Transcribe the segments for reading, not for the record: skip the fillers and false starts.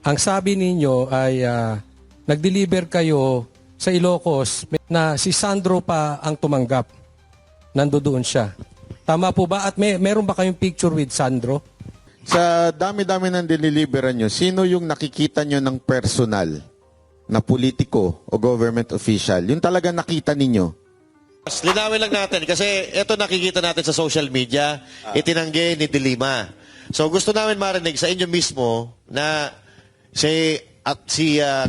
Ang sabi ninyo ay nag-deliver kayo sa Ilocos na si Sandro pa ang tumanggap. Nandoon siya. Tama po ba? At meron ba kayong picture with Sandro? Sa dami-dami ng diniliberan nyo, sino yung nakikita nyo ng personal na politiko o government official? Yung talaga nakita ninyo? Linawin lang natin kasi ito nakikita natin sa social media, itinanggi ni De Lima. So gusto namin marinig sa inyo mismo na si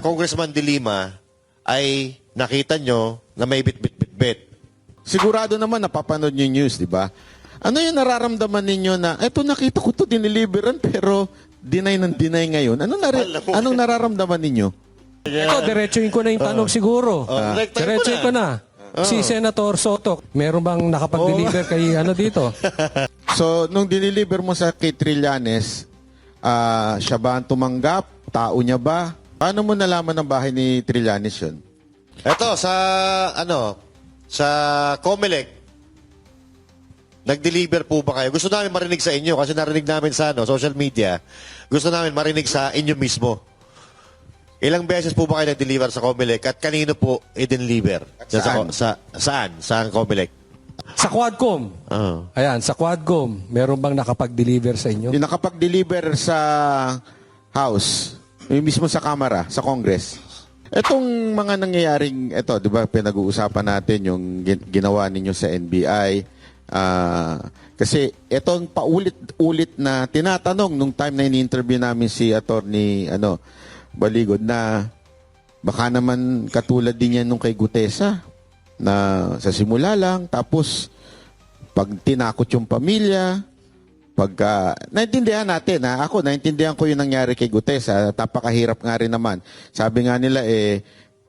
Congressman De Lima ay nakita nyo na may bit-bit-bit-bit. Sigurado naman napapanood nyo yung news, di ba? Ano yung nararamdaman ninyo na, eto nakita ko to diniliberan pero deny ng deny ngayon. Anong nararamdaman ninyo? Ito, diretsuin ko na yung tanong siguro. Diretsuin ko na. Si Senator Soto, meron bang nakapag-deliver kay dito? So, nung diniliber mo sa kay Trillanes, siya ba ang tumanggap? Tao niya ba? Paano mo nalaman ng bahay ni Trillanes yun? Ito, sa Comelec, nag-deliver po ba kayo? Gusto namin marinig sa inyo kasi narinig namin sa social media. Gusto namin marinig sa inyo mismo. Ilang beses po ba kayo nag-deliver sa Comelec at kanino po i-deliver? Saan? Saan Comelec? Sa Quadcom. Ayan, sa Quadcom, meron bang nakapag-deliver sa inyo? Yung nakapag-deliver sa House, yung mismo sa Kamara, sa Congress. Etong mga nangyayaring, di ba, pinag-uusapan natin yung ginawa ninyo sa NBI. Kasi etong paulit-ulit na tinatanong nung time na ini-interview namin si Attorney Baligod na baka naman katulad din yan nung kay Gutesa na sa simula lang, tapos pag tinakot yung pamilya, naintindihan natin, ako naintindihan ko yung nangyari kay Gutesa, napakahirap nga rin naman. Sabi nga nila,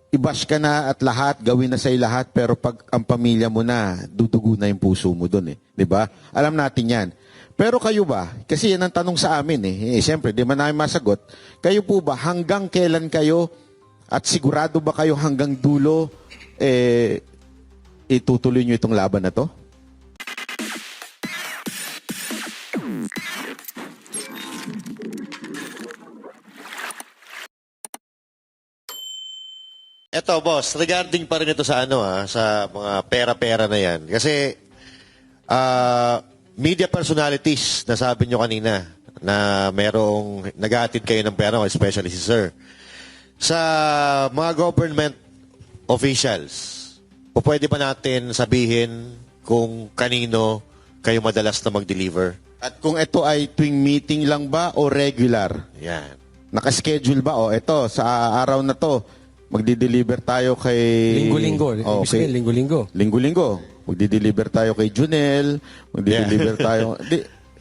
i-bash ka na at lahat, gawin na sa'yo lahat, pero pag ang pamilya mo na, dudugo na yung puso mo dun di ba? Alam natin yan. Pero kayo ba, kasi yan ang tanong sa amin siyempre, di man namin masagot, kayo po ba, hanggang kailan kayo, at sigurado ba kayo hanggang dulo, itutuloy nyo itong laban na to? Eto, boss, regarding pa rin ito sa sa mga pera-pera na yan. Kasi, media personalities, nasabi nyo kanina, na merong nag-aatid kayo ng pera, especially si Sir. Sa mga government officials, pwede ba natin sabihin kung kanino kayo madalas na mag-deliver? At kung ito ay tuwing meeting lang ba o regular? Yan. Nakaschedule ba? Ito, sa araw na to, magdi-deliver tayo kay... Linggo-linggo. Okay. Linggo-linggo. Linggo-linggo. Magdi-deliver tayo kay Junel. Magdi-deliver tayo...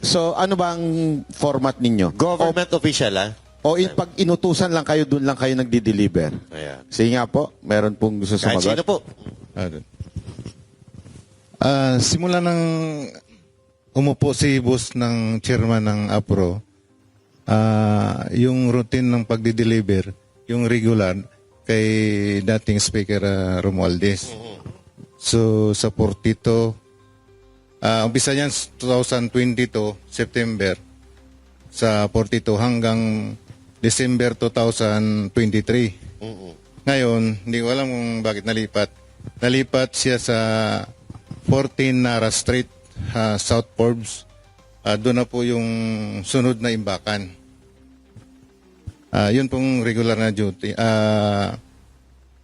So, ano ba ang format ninyo? Government official, pag inutusan lang kayo, dun lang kayo nagdi-deliver? Ayan. Sige nga po, meron pong gusto Kahit sumagot. sino po? Simula nang umupo si boss ng chairman ng APRO, yung routine ng pagdi-deliver, yung regular, kay dating Speaker Romualdez. So, sa 42, umpisa niyan 2022, September, sa 42 hanggang December 2023. Ngayon, hindi ko alam kung bakit nalipat. Nalipat siya sa 14 Nara Street, South Forbes. Doon na po yung sunod na imbakan. Yun pong regular na duty.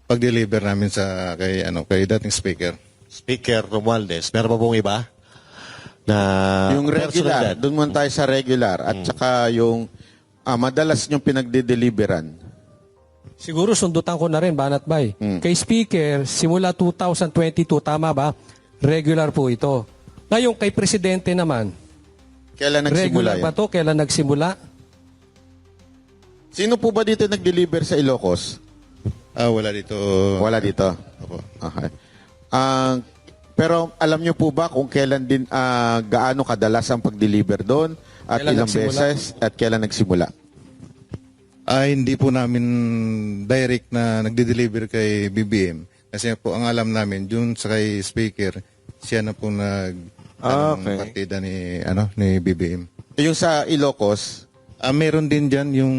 Pag-deliver namin kay dating speaker. Speaker Romualdez. Meron pa pong iba? Na Yung regular, doon muna tayo sa regular. At saka yung madalas niyong pinagde-deliveran. Siguro sundutan ko na rin, Banat Bay. Kay Speaker, simula 2022, tama ba? Regular po ito. Ngayon, kay Presidente naman, Kailan nagsimula regular yan? ba to? Kailan nagsimula? Sino po ba dito nag-deliver sa Ilocos? Wala dito. Wala dito. Opo. Okay. Pero alam niyo po ba kung kailan din, gaano kadalas ang pag-deliver doon? At Kailan ilang nagsimula? beses? At kailan nagsimula? Hindi po namin direct na nagde-deliver kay BBM. Kasi po ang alam namin, dun sa kay speaker, siya na po Okay. partida ni BBM. Yung sa Ilocos, Meron din dyan yung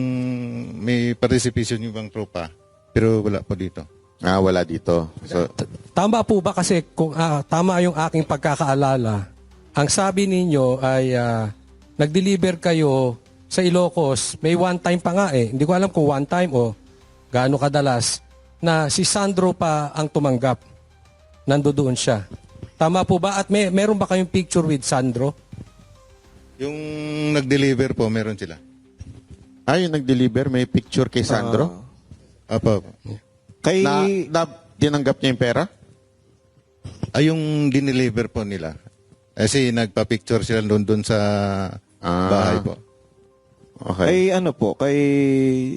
may participation yung ibang tropa. Pero wala po dito. Wala dito. So, Tama po ba kasi kung tama yung aking pagkakaalala, ang sabi ninyo ay nag-deliver kayo sa Ilocos, may one time pa nga eh. Hindi ko alam kung one time o gaano kadalas na si Sandro pa ang tumanggap. Nandoon siya. Tama po ba? At meron ba kayong picture with Sandro? Yung nag-deliver po, meron sila. yung nag-deliver, may picture kay Sandro? Apo. Kay na tinanggap niya yung pera? Yung dineliver po nila. Kasi nagpa-picture sila doon sa bahay po. Okay. kay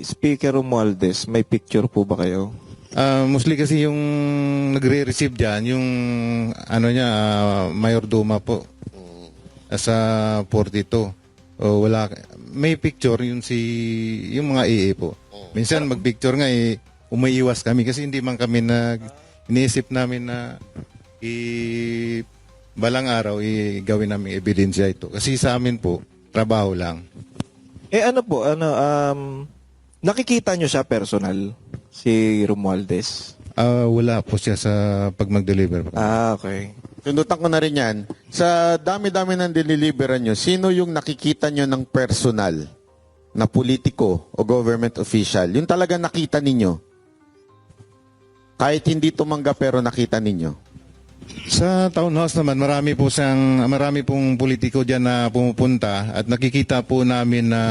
Speaker Romualdez, may picture po ba kayo? Mostly kasi yung nagre-receive dyan, yung Mayordoma po. Sa 42. Wala, may picture yung mga EA po. Minsan mag-picture nga umiiwas kami kasi hindi man kami iniisip namin na balang araw gawin namin ebidensya ito. Kasi sa amin po, trabaho lang. Nakikita nyo siya personal, si Romualdez? Wala po siya sa pag mag-deliver. Okay. Tundutan ko na rin yan. Sa dami-dami ng diniliberan nyo, sino yung nakikita nyo ng personal na politiko o government official? Yung talaga nakita ninyo? Kahit hindi tumanggap pero nakita ninyo? Sa townhouse naman, marami pong politiko dyan na pumupunta at nakikita po namin na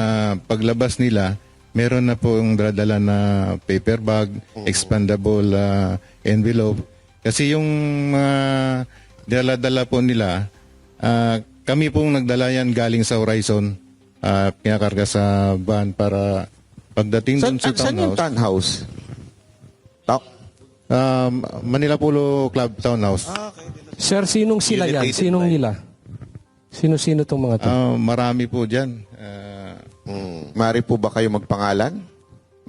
paglabas nila, meron na po yung dala na paper bag, expandable envelope. Kasi yung mga dala-dala po nila, kami pong nagdala yan galing sa Horizon, pinakarga sa van para pagdating dun sa Saan yung townhouse. townhouse? Manila Polo Club Townhouse. Sir, sinong sila yan? Sinong nila? Sino-sino tong mga to? Marami po dyan. Mari po ba kayo magpangalan?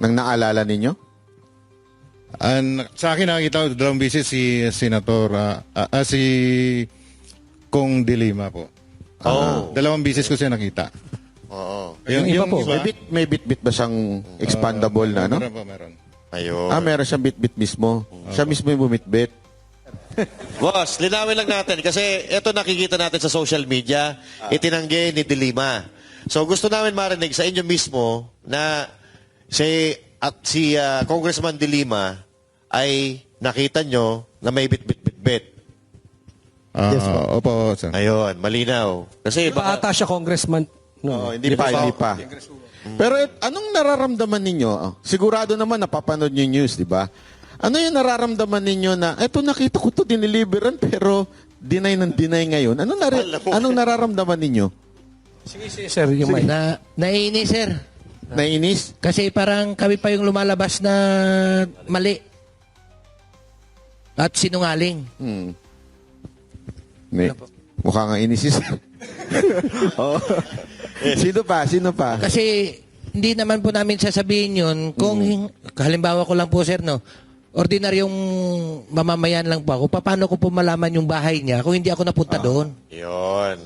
Nang naalala ninyo? Sa akin nakikita ko, 2 beses si Senator, si Kong De Lima po. 2 beses ko siya nakita. Oo. Yung iba po. May bit-bit ba siyang expandable na, no? Meron po, meron. Ayun. Meron siyang bit-bit mismo. Siya mismo yung bumit-bit. Boss, linawin lang natin kasi ito nakikita natin sa social media, itinanggi ni De Lima. So gusto namin marinig sa inyo mismo na si Congressman De Lima ay nakita nyo na may bit-bit-bit-bit. Yes, po. Opo, sir. Ayun, malinaw. Kasi Di ba ata siya congressman? No. Hindi pa. Pero anong nararamdaman ninyo? Sigurado naman napapanood nyo yung news, di ba? Ano yung nararamdaman ninyo na, eto nakita ko to diniliberan pero deny ng deny ngayon. Anong nararamdaman ninyo? Sige, sir, yung mic. Naiinis, sir. Naiinis? Kasi parang kami pa yung lumalabas na mali. At sinungaling. Mukha nga inis. Sino pa? Kasi hindi naman po namin sasabihin yun kung halimbawa ko lang po, sir, no? Ordinaryong mamamayan lang po ako. Paano ko po malaman yung bahay niya kung hindi ako napunta doon? Yun.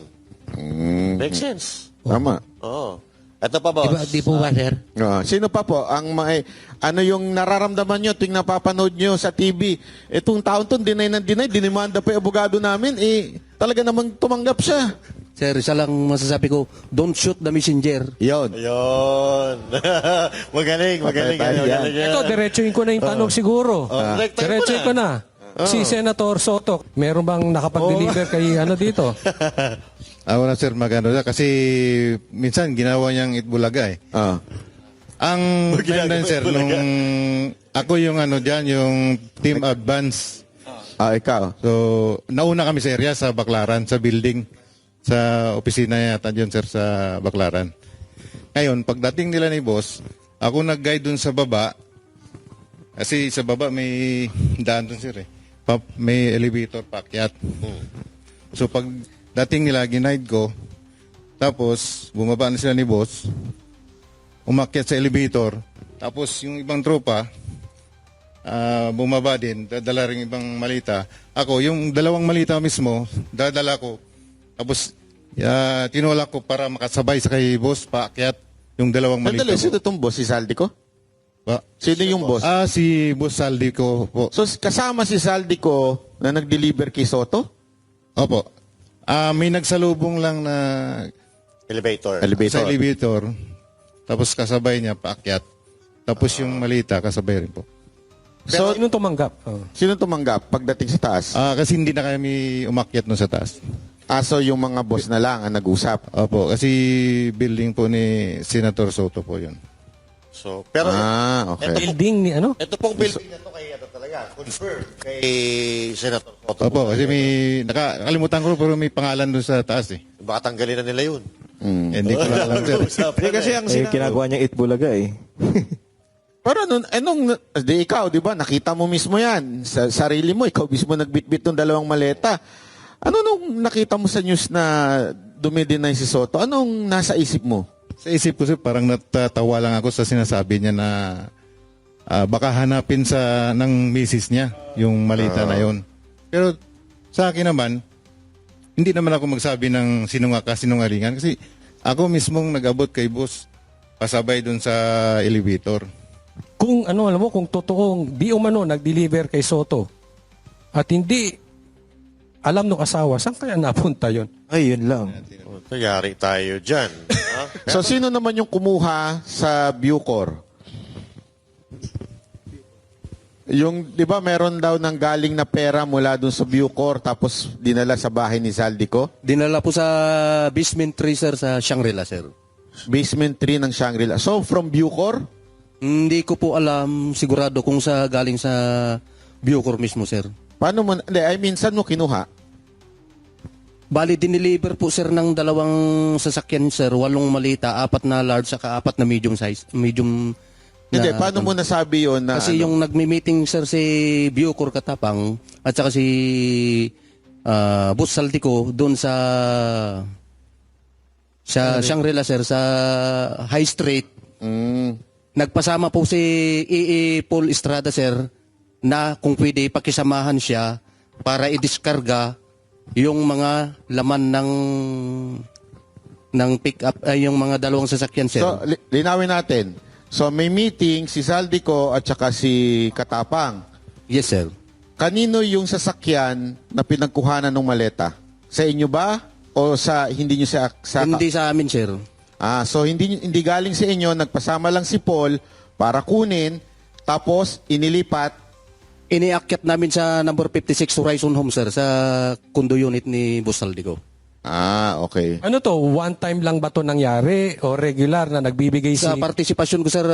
Makes sense. Tama. Oo. Ito pa, boss. Di po ba, sir? Sino pa po? Ano yung nararamdaman nyo tuwing napapanood nyo sa TV? Itong taon to, deny ng deny, dinimanda pa yung abogado namin, talaga namang tumanggap siya. Sir, isa lang masasabi ko, don't shoot the messenger. Yun. Ayun. magaling. Ito, diretsuin ko na yung tanong siguro. Diretsuin ko na. Si Senator Soto, meron bang nakapag-deliver kay dito? Wala, sir, magano siya. Kasi minsan ginawa niyang Itbulaga eh. Ang timeline, sir, nung ako yung dyan, yung team advance. Ikaw. So, nauna kami sa area, sa Baclaran, sa building. Sa opisina yata dyan, sir, sa Baclaran. Ngayon, pagdating nila ni boss, ako nag-guide dun sa baba. Kasi sa baba may daan dun, sir, eh. May elevator paakyat. So, pagdating nila, ginaid ko. Tapos, bumaba na sila ni boss. Umakyat sa elevator. Tapos, yung ibang tropa, bumaba din, dadala rin ibang malita. Ako, yung 2 malita mismo, dadala ko. Tapos, tinulak ko para makasabay sa kay boss, paakyat. yung dalawang malita Sandali, po. sino itong boss? Si Saldico? Ba? Sino yung boss? Si Boss Saldi ko po. So, kasama si Saldico na nag-deliver kay Soto? Opo. May nagsalubong lang na Elevator. Elevator. sa elevator. Tapos kasabay niya paakyat. Tapos yung malita kasabay rin po. So, sinong tumanggap? Sino tumanggap pagdating sa taas? Kasi hindi na kami umakyat no sa taas. So yung mga boss na lang ang nag-usap. Opo, kasi building po ni Senator Soto po yun. So, pero Okay. Building ni ano? ito pong building na to kay ano talaga, confirmed kay Senator Cotto. Opo, kasi may, nakalimutan ko pero may pangalan doon sa taas eh. Baka tanggalin na nila yun. Hindi ko lang alam sir. Usapan kasi ang ginagawa niyang Itbulaga eh. Pero di ikaw, di ba, nakita mo mismo yan. Sa sarili mo, ikaw mismo nagbitbit ng dalawang maleta. Ano nung nakita mo sa news na dumidinay si Soto? Anong nasa isip mo? Sa isip ko sir, parang natatawa lang ako sa sinasabi niya na baka hanapin ng misis niya yung malita na yon. Pero sa akin naman, hindi naman ako magsabi ng sinungalingan kasi ako mismong nag-abot kay boss pasabay dun sa elevator. Kung alam mo, kung totoong di umano nag-deliver kay Soto at hindi alam ng asawa, saan kaya napunta yon? Ay, yun lang. Yari tayo dyan. Ha? So sino naman yung kumuha sa Bucor? Yung, di ba, meron daw nang galing na pera mula dun sa Bucor tapos dinala sa bahay ni Saldico? Dinala po sa basement 3, sir, sa Shangri-La, sir. Basement 3 ng Shangri-La. So, from Bucor? Hindi ko po alam sigurado kung galing sa Bucor mismo, sir. Paano mo, saan mo kinuha? Bali, dineliver po, sir, ng 2 sasakyan, sir. 8 malita, 4 na large, saka 4 na medium size. Medium Hindi, paano mo nasabi yun na Kasi yung nagmi-meeting, sir, si Bucor Katapang at saka si Boss Saltico doon sa Shangri-La, sir, sa High Street. Nagpasama po si E.E. Paul Estrada, sir, na kung pwede pakisamahan siya para i-diskarga yung mga laman ng pick-up, yung mga 2 sasakyan, sir. So, linawin natin. So, may meeting si Saldico at saka si Katapang. Yes, sir. Kanino yung sasakyan na pinagkuhanan ng maleta? Sa inyo ba? O hindi nyo sa Hindi sa amin, sir. So hindi galing sa inyo, nagpasama lang si Paul para kunin, tapos inilipat. Iniakyat namin sa number 56 Horizon Home, sir, sa condo unit ni Boss Saldico. Okay. Ano to, one time lang ba to nangyari o regular na nagbibigay Sa partisipasyon ko, sir,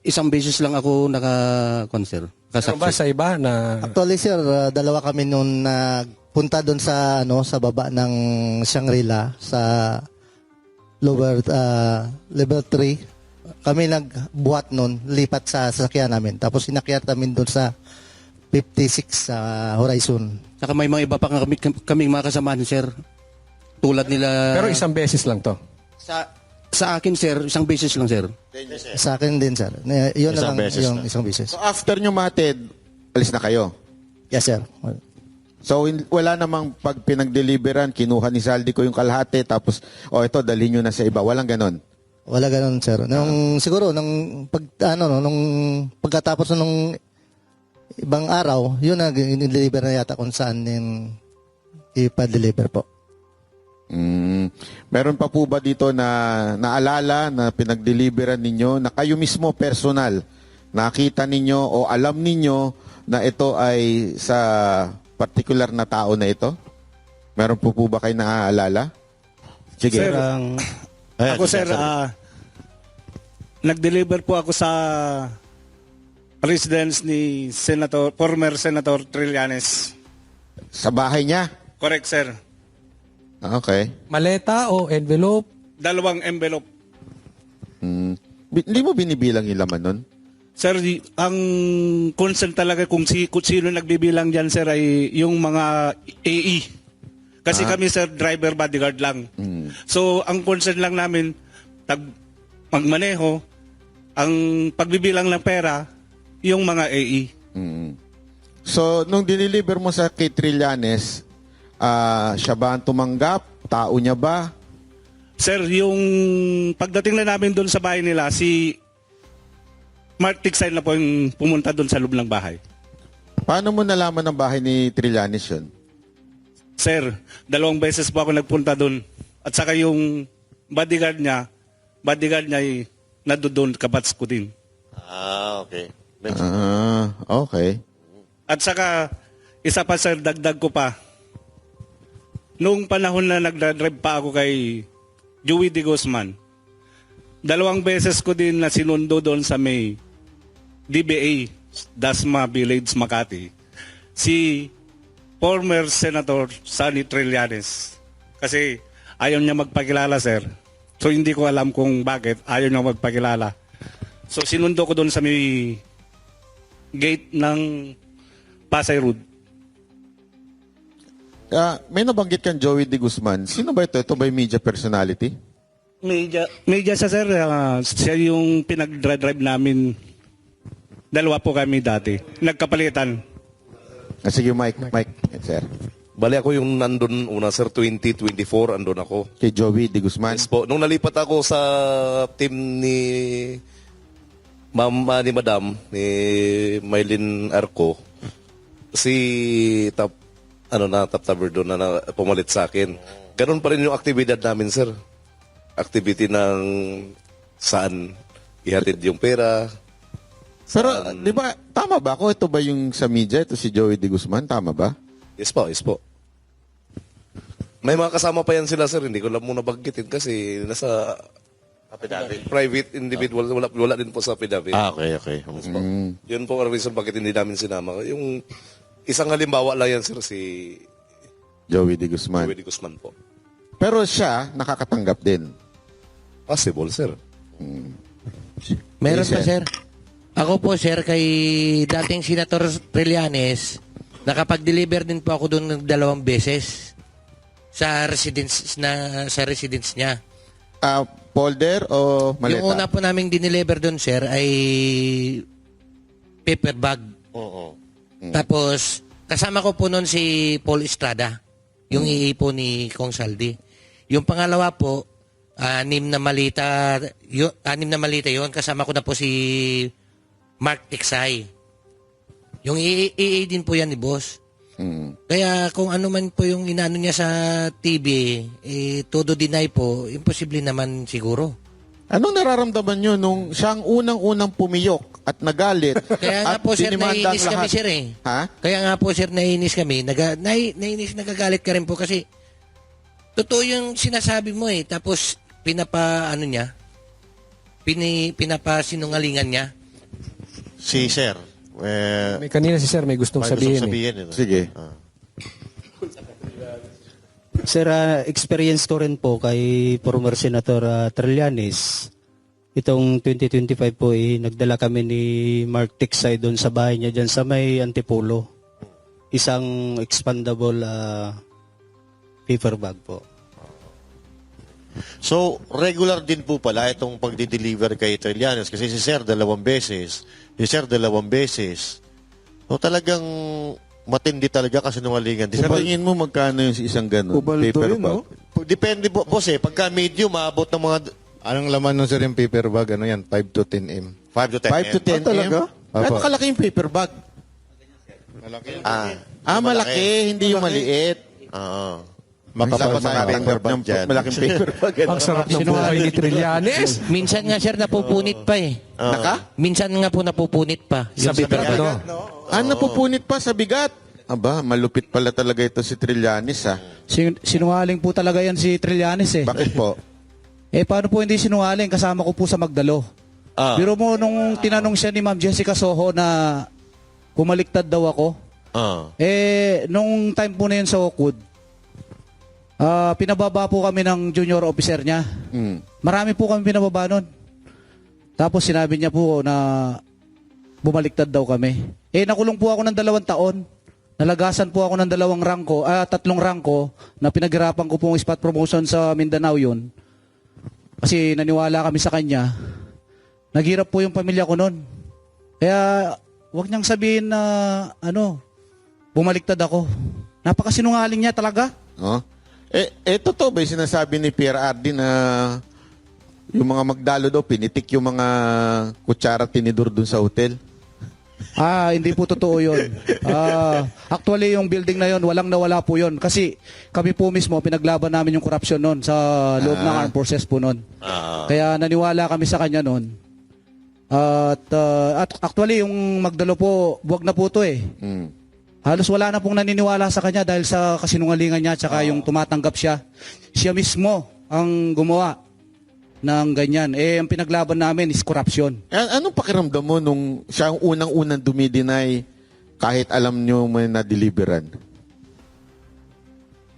1 beses lang ako naka-concert. Meron ba sa iba na Actually, sir, 2 kami noon nagpunta doon sa sa baba ng Shangri-La sa lower level 3. Kami nagbuhat noon, lipat sa sasakyan namin. Tapos inakyat namin doon sa 56 sa Horizon. Saka may mga iba pa kaming mga kasamahan, sir. Tulad nila... pero isang beses lang to? Sa akin, sir, 1 beses lang, sir. Sa akin din, sir. Yun na Isang lang beses yung na. 1 beses. So after nyo matid, alis na kayo. Yes, sir. So wala namang pag pinag-deliveran, kinuha ni Saldico yung kalahati, tapos, ito, dalhin nyo na sa iba. Walang ganon. Wala ganun, sir. Siguro, nung pagkatapos nung ibang araw, yun na, in-deliver na yata kung saan yung ipa-deliver po. Meron pa po ba dito na naalala na pinag-deliveran ninyo na kayo mismo personal nakita ninyo o alam ninyo na ito ay sa particular na tao na ito? Meron po ba kayo naaalala? Sige. Sir, ako sir, nag-deliver po ako sa residence ni former Senator Trillanes. Sa bahay niya? Correct, sir. Okay. Maleta o envelope? 2 envelope. Hindi mo binibilang yung laman nun? Sir, ang concern talaga kung sino nagbibilang dyan, sir, ay yung mga AE. Kasi kami, sir, driver bodyguard lang. So, ang concern lang namin, magmaneho, ang pagbibilang ng pera, yung mga AE. So, nung diniliver mo sa kay Trillanes, siya ba ang tumanggap? Tao niya ba? Sir, yung pagdating na namin doon sa bahay nila, si Mark Ticsay na po yung pumunta doon sa loob ng bahay. Paano mo nalaman ng bahay ni Trillanes yun? Sir, 2 beses po ako nagpunta doon. At saka yung bodyguard niya ay nandoon kabats ko din. Ah, okay. Okay. At saka, isa pa sir, dagdag ko pa. Noong panahon na nagdadrive pa ako kay Joey De Guzman, 2 beses ko din na sinundo doon sa may DBA, Dasma Village, Makati, si former Senator Sonny Trillanes. Kasi ayaw niya magpakilala, sir. So hindi ko alam kung bakit ayaw niya magpakilala. So sinundo ko doon sa may gate ng Pasay Road. May nabanggit kang Joey De Guzman. Sino ba ito? Ito ba yung media personality? Media siya, sir. Siya yung pinag-drive namin. 2 po kami dati. Nagkapalitan. Sige, Mike, sir. Bali ako yung nandun una, sir, 2024, andun ako. Kay Joey De Guzman. Yes po. Nung nalipat ako sa team ni ni Madam, ni Maylin Arco, si Top Taberdo na pumalit sa akin. Ganun pa rin yung aktibidad namin, sir. Activity ng saan ihatid yung pera. Pero, di ba, tama ba ako? Ito ba yung sa media? Ito si Joey De Guzman? Tama ba? Yes po, yes po. May mga kasama pa yan sila, sir. Hindi ko lang muna baggitin kasi nasa private individual. Wala din po sa affidavit. Okay. Yun po ang reason bakit hindi namin sinama. Yung isang halimbawa lang yan, sir, si Joey De Guzman. Joey De Guzman po. Pero siya, nakakatanggap din. Possible, sir. Meron Yes, pa, sir. sir. Ako po, sir, kay dating Senator Trillanes, nakapag-deliver din po ako doon ng 2 beses sa residence niya. Folder o maleta? Yung una po naming dineliver doon, sir, ay paper bag. Oo. Tapos, kasama ko po noon si Paul Estrada, yung iipo ni Kong Saldi. Yung pangalawa po, 6 na malita yun. Kasama ko na po si Mark Ticsay. Yung EA din po yan ni boss. Kaya kung ano man po yung inano niya sa TV, todo deny po, imposible naman siguro. Anong nararamdaman nyo nung siyang unang-unang pumiyok at nagalit Kaya nga at po, sir, dinimanda ang naiinis kami, lahat? sir, eh. Ha? Kaya nga po, sir, naiinis kami. Naiinis, nagagalit ka rin po kasi totoo yung sinasabi mo eh. Tapos, pinapasinungalingan niya. Si Sir. May kanina si Sir may gustong May sabihin. gustong sabihin. Sige. Sir, experience ko rin po kay former Senator Trillanes. Itong 2025 po, nagdala kami ni Mark Ticsay doon sa bahay niya dyan sa may Antipolo. Isang expandable paper bag po. So, regular din po pala itong pagdi-deliver kay Trillanes kasi si Sir 2 beses, si Sir 2 beses. So, talagang matindi talaga kasi nungalingan. Sa tingin mo magkano yung isang ganun? Ubaldo Paper yun, bag? no? Depende po, boss Pagka medium, maabot ng mga Anong laman nun, sir, yung paper bag? Ano yan? 5 to 10 m. 5 to 10 5 to 10 talaga? Ano kalaki yung paper bag? Malaki. Malaki, hindi yung maliit. Oo. Makapal sa paper bag dyan. Malaking paper bag. Ang sarap ng buhay ni Trillanes. Minsan nga, sir, napupunit pa eh. Minsan nga po napupunit pa. Sa Yung paper bigat, bag. no? Napupunit pa sa bigat. Aba, malupit pala talaga ito si Trillanes, ha? Sinungaling po talaga yan si Trillanes eh. Bakit po? Paano po hindi sinungaling? Kasama ko po sa Magdalo. Biro mo nung tinanong siya ni Ma'am Jessica Soho na bumaliktad daw ako. Nung time po na yun sa Oakwood, pinababa po kami ng junior officer niya. Marami po kami pinababa nun. Tapos sinabi niya po na bumaliktad daw kami. Nakulong po ako ng 2 taon. Nalagasan po ako ng 3 rangko na pinaghirapan ko pong spot promotion sa Mindanao yun. Kasi naniwala kami sa kanya. Naghirap po yung pamilya ko noon. Kaya wag niyang sabihin na bumaliktad ako. Napakasinungaling niya talaga. Totoo ba yung sinasabi ni Pierre Ardi na yung mga magdalo daw, pinitik yung mga kutsara tinidor dun sa hotel? Hindi po totoo yun. Actually, yung building na yun, walang nawala po yun. Kasi kami po mismo, pinaglaban namin yung corruption noon sa loob ng armed forces po noon. Kaya naniwala kami sa kanya noon. At actually, yung magdalo po, buwag na po to eh. Halos wala na pong naniniwala sa kanya dahil sa kasinungalingan niya tsaka yung tumatanggap siya. Siya mismo ang gumawa ng ganyan. Ang pinaglaban namin is corruption. Anong pakiramdam mo nung siya ang unang-unang dumideny kahit alam nyo may na-deliveran?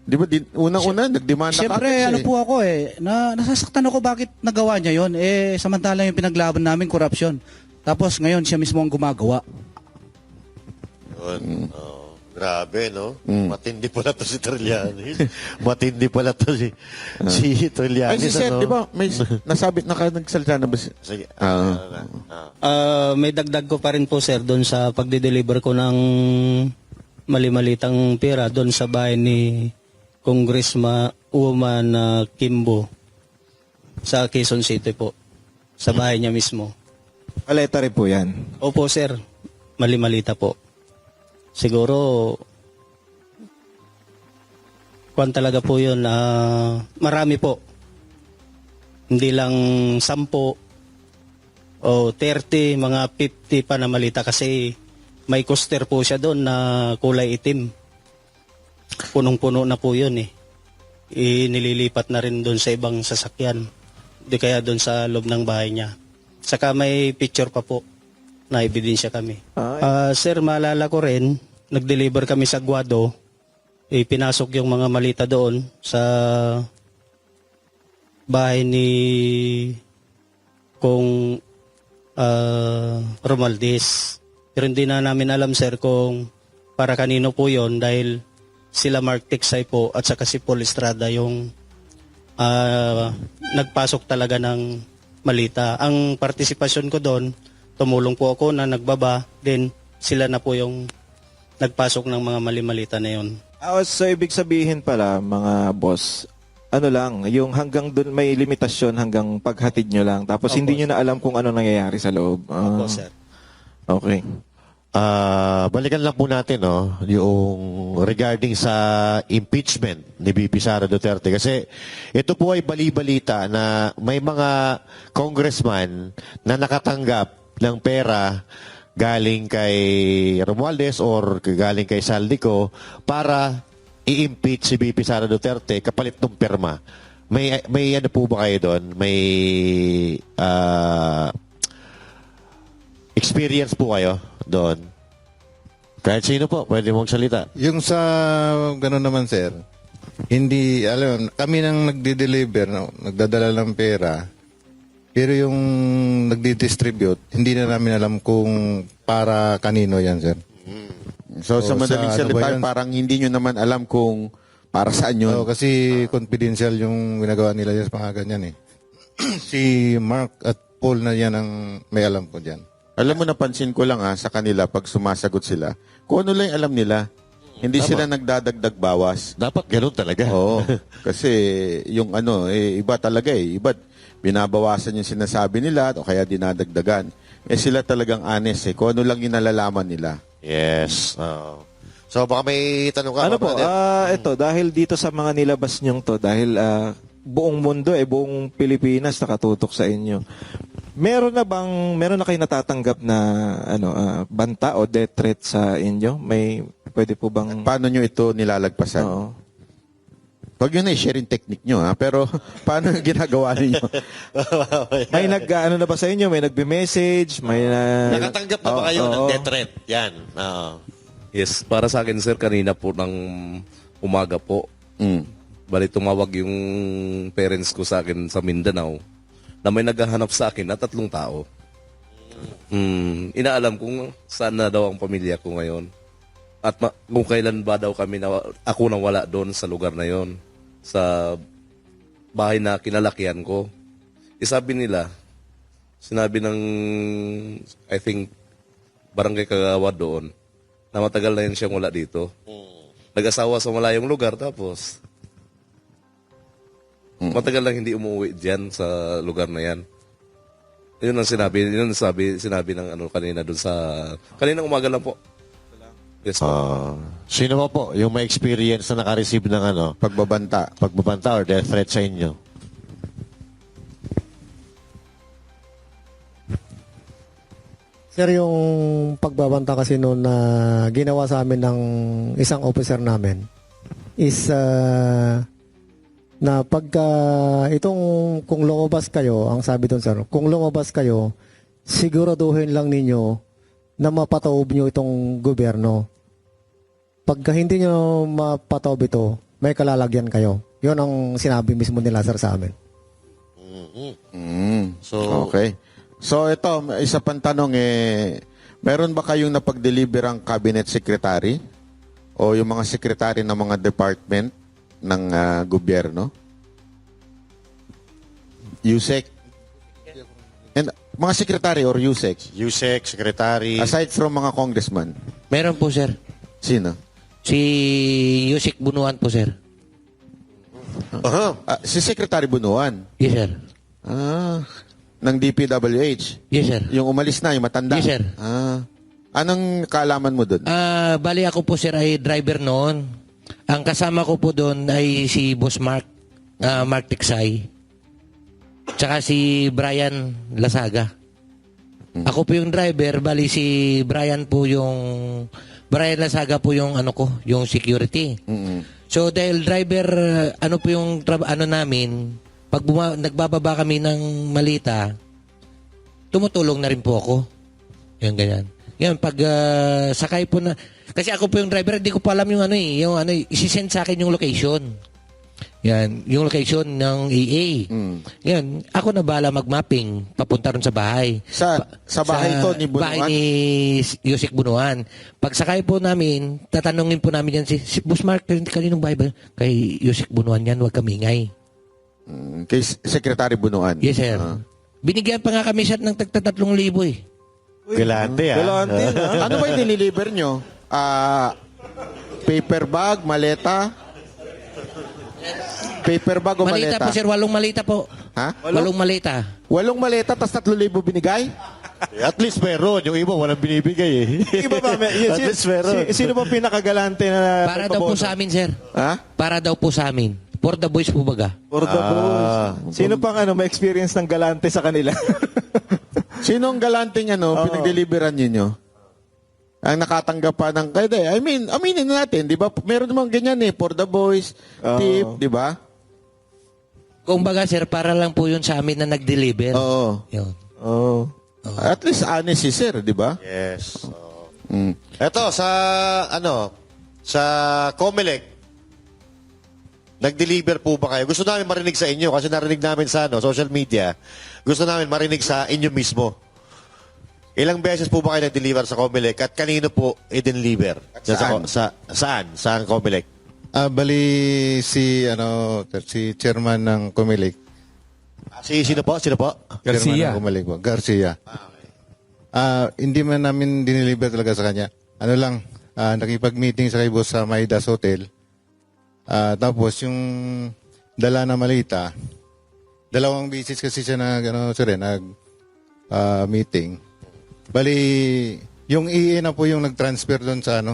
Di ba, unang-una, nagdemanda ka? Siyempre, po ako nasasaktan ako bakit nagawa niya yon. Samantalang yung pinaglaban namin, corruption. Tapos ngayon, siya mismo ang gumagawa. Yun. Grabe, no? Matindi pala to si Trillanes. Matindi pala to si Trillanes. Ay, si Seth, di ba, may nasabit na nagsalita na ba? Sige. May dagdag ko pa rin po sir doon sa pagde-deliver ko ng mali-malitang pera doon sa bahay ni Congresswoman Kimbo sa Quezon City po. Sa bahay niya mismo. Paleta rin po yan. Opo sir, mali-malita po. Siguro kuwan talaga po yun, marami po. Hindi lang 10 o 30, mga 50 pa na malita kasi may coaster po siya doon na kulay itim. Punong-puno na po yun eh. Nililipat na rin doon sa ibang sasakyan. Di kaya doon sa loob ng bahay niya. Saka may picture pa po na ebidensya kami. Sir, maalala ko rin, nag-deliver kami sa Guado. Pinasok yung mga malita doon sa bahay ni Kong Romualdez. Pero hindi na namin alam, sir, kung para kanino po yon dahil sila Mark Tiksay po at saka si Paul Estrada yung nagpasok talaga ng malita. Ang partisipasyon ko doon, tumulong po ako na nagbaba, then sila na po yung nagpasok ng mga mali-malita na yun. So, ibig sabihin pala, mga boss, ano lang, yung hanggang doon may limitasyon hanggang paghatid nyo lang. Tapos Opo, hindi nyo na alam kung ano nangyayari sa loob. Opo, sir. Okay. Balikan lang po natin, no, yung regarding sa impeachment ni VP Sara Duterte. Kasi ito po ay bali-balita na may mga congressman na nakatanggap ng pera galing kay Romualdez or galing kay Saldico para i-impeach si VP Sara Duterte kapalit ng perma. May ano po ba kayo doon? May experience po kayo doon? Kahit sino po, pwede mong salita. Yung sa gano'n naman, sir, hindi, alam, kami nang nagdi-deliver, no, nagdadala ng pera, pero yung nagdi-distribute, hindi na namin alam kung para kanino yan, sir. So, sa madaling salita, parang hindi nyo naman alam kung para saan yun. Kasi confidential yung ginagawa nila yan sa mga ganyan eh. Si Mark at Paul na yan ang may alam po dyan. Alam mo, napansin ko lang sa kanila pag sumasagot sila, kung ano lang yung alam nila. Hindi sila nagdadagdag bawas. Dapat ganun talaga. Oo. Kasi yung iba talaga eh. Iba, binabawasan yung sinasabi nila o kaya dinadagdagan. Sila talagang honest eh. Kung ano lang yung nalalaman nila. Yes. So, baka may tanong ka. Ano po, ito, dahil dito sa mga nilabas nyong to, dahil buong mundo, buong Pilipinas nakatutok sa inyo. Meron na kayo natatanggap na banta o death threat sa inyo? May pwede po bang... Paano nyo ito nilalagpasan? Oo. Huwag yun na i-sharing technique nyo, pero paano yung ginagawa ninyo? May na ba sa inyo? May nagbe-message? May nakatanggap na ba kayo ng death threat? Yan. Yes, para sa akin, sir, kanina po ng umaga po. Bali, tumawag yung parents ko sa akin sa Mindanao na may naghahanap sa akin na 3 tao. Inaalam kung saan na daw ang pamilya ko ngayon. At kung kailan ba daw kami ako nang wala doon sa lugar na yon, sa bahay na kinalakihan ko. Sinabi ng, I think, barangay Kagawad doon, na matagal na yun siyang wala dito. Nag-asawa sa malayong lugar, tapos Matagal lang hindi umuwi diyan sa lugar na yan. Yun ang sinabi ng kanina doon sa kaninang umaga lang po. Yes po. Sino ba po yung may experience na naka-receive ng pagbabanta or death threat sa inyo? Sir, yung pagbabanta kasi noon na ginawa sa amin ng isang officer namin is na pagka kung lumabas kayo, ang sabi doon sir, kung lumabas kayo, siguraduhin lang ninyo na mapataob nyo itong gobyerno. Pagka hindi nyo mapataob ito, may kalalagyan kayo. Yun ang sinabi mismo nila sir sa amin. So, Okay. So ito, isa pang tanong meron ba kayong napag-deliver ang cabinet secretary o yung mga secretary ng mga department ng gobyerno? USEC? And, mga secretary or USEC? USEC, secretary. Aside from mga congressman? Meron po, sir. Sino? Si Yusik Bunuan po, sir. Si Secretary Bunuan? Yes, sir. Ng DPWH? Yes, sir. Yung umalis na, yung matanda? Yes, sir. Anong kaalaman mo doon? Bali ako po, sir, ay driver noon. Ang kasama ko po doon ay si Boss Mark, Mark Tiksay. Tsaka si Brian Lasaga. Ako po yung driver, bali si Brian Lasaga po yung yung security. So dahil driver, po yung namin, pag nagbababa kami ng malita, tumutulong na rin po ako. Yung ganyan. Yan, pag sakay po na, kasi ako po yung driver, hindi ko pa alam isisend sa akin yung location. Yan, yung location ng EA. Yan, ako na bahala mag-mapping papunta ron sa bahay. Sa bahay to ni Bunuan? Bahay ni Yusik Bunuan. Pag sakay po namin, tatanungin po namin yan si Boss Mark, kaninong bahay ba? Kay Yusik Bunuan yan, huwag kami ingay. Kay Secretary Bunuan? Yes, sir. Binigyan pa nga kami siya ng tagta 3,000 eh. Galante, Ano ba yung diniliver nyo? Paper bag, maleta? Paper bag o maleta? Malita po, sir. 8 malita po. Ha? 8 malita. 8 maleta, tas 3,000 binigay? At least meron. Yung iba, walang binibigay Iba ba? At least meron. Sino ba pinakagalante na Para daw po sa amin, sir. Ha? Para daw po sa amin. For the boys po baga. For the boys. Sino pang may experience ng galante sa kanila? Sino ang galanting pinag-deliveran ninyo? Ang nakatanggap pa ng aminin natin, di ba? Meron namang ganyan for the boys, tip, di ba? Kung baga, sir, para lang po yun sa amin na nag-deliver. Oo. Yun. At least honest si sir, di ba? Yes. Eto, sa COMELEC, nag-deliver po ba kayo? Gusto namin marinig sa inyo kasi narinig namin sa social media. Gusto namin marinig sa inyo mismo. Ilang beses po ba kayo nag-deliver sa COMELEC at kanino po i-deliver? Saan? Saan COMELEC? Bali si chairman ng COMELEC. Sino po? Garcia. Chairman ng COMELEC po. Garcia. Hindi man namin dineliver talaga sa kanya. Nakipag-meeting sa kay boss sa Maidas Hotel. Tapos yung dala na malita, 2 beses kasi siya meeting. Bali, yung EA na po yung nag-transfer doon sa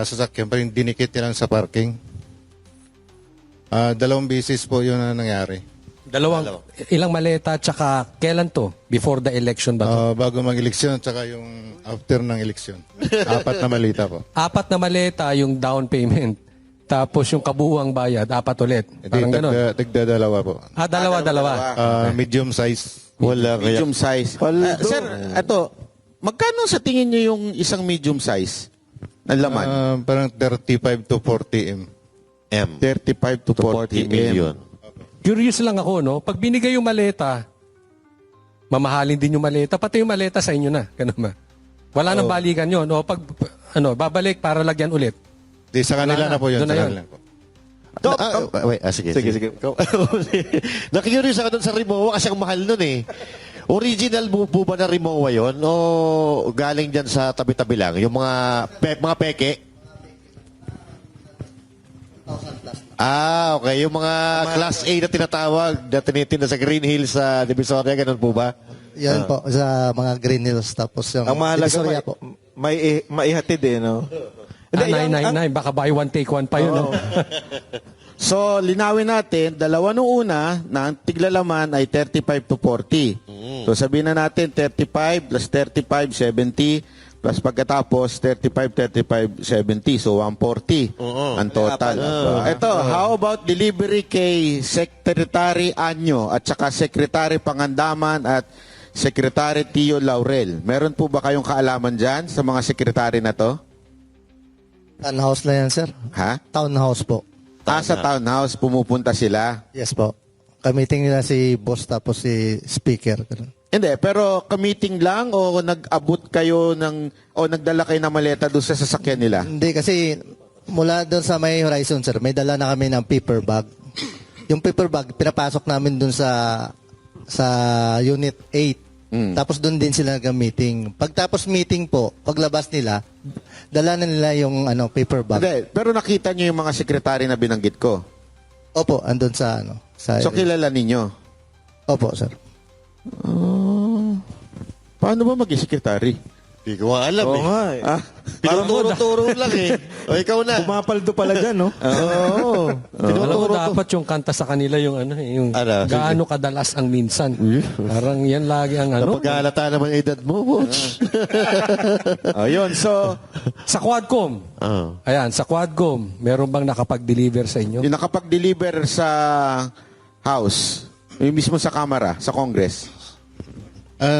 sasakyan, parang dinikit nila sa parking. 2 beses po yun na nangyari. Ilang maleta, tsaka kailan to? Before the election ba to? Bago mag-eleksyon, tsaka yung after ng eleksyon. 4 na malita po. 4 na maleta yung down payment. Tapos yung kabuuang bayad, 4 ulit. Parang gano'n. Tigda-2 po. Dalawa. Medium size. Medium size. Sir, magkano sa tingin nyo yung isang medium size na laman? Parang 35 to 40 M. 35 to 40 million. Curious lang ako, no? Pag binigay yung maleta, mamahalin din yung maleta, pati yung maleta sa inyo na. Ganun ba? Wala nang balikan yun. O pag, babalik para lagyan ulit. Di, sa kanila na po yun. Doon na yun. Sige. Nakikurious ako doon sa Rimowa kasi ang mahal nun eh. Original po ba na Rimowa yun? O galing dyan sa tabi-tabi lang? Yung mga peke? Okay. Yung mga Class A na tinatawag, na tinitinda sa Green Hills sa Divisoria, ganun po ba? Yan po, sa mga Green Hills. Tapos yung Ang mahalaga, Divisoria po. maihatid no? Baka buy one, take one pa yun. Oo. So, linawin natin, dalawa nung una, na ang tiglalaman ay 35 to 40. So, sabihin na natin 35 plus 35, 70, plus pagkatapos 35, 70. So, 140 ang total. Ito, how about delivery kay Secretary Anyo at saka Secretary Pangandaman at Secretary Tio Laurel? Meron po ba kayong kaalaman dyan sa mga sekretary na to? Townhouse na yan, sir. Ha? Townhouse po. Sa townhouse, pumupunta sila. Yes po. Kamiting nila si boss tapos si speaker. Hindi, pero ka-meeting lang o nag-abot kayo o nagdala kayo ng maleta doon sa sasakyan nila? Hindi, kasi mula doon sa may Horizon, sir, may dala na kami ng paper bag. Yung paper bag, pinapasok namin doon sa Unit 8. Tapos doon din sila nag-meeting. Pagtapos meeting po, paglabas nila, dala na nila yung paper bag. Hindi, pero nakita niyo yung mga sekretary na binanggit ko? Opo, andun sa So, kilala ninyo? Opo, sir. Paano ba maging sekretary? Hindi ko alam Oo nga eh. Pinuturo-turo lang eh. O ikaw na. Pumapaldo pala dyan, no? Oo. Alam mo, dapat yung kanta sa kanila yung yung gaano kadalas ang minsan. Parang yan lagi ang Napaghalata naman edad mo, Butch. Ayun, so, Sa Quadcom. Ayan, sa Quadcom, meron bang nakapag-deliver sa inyo? yung nakapag-deliver sa House, yung mismo sa Kamara, sa Congress.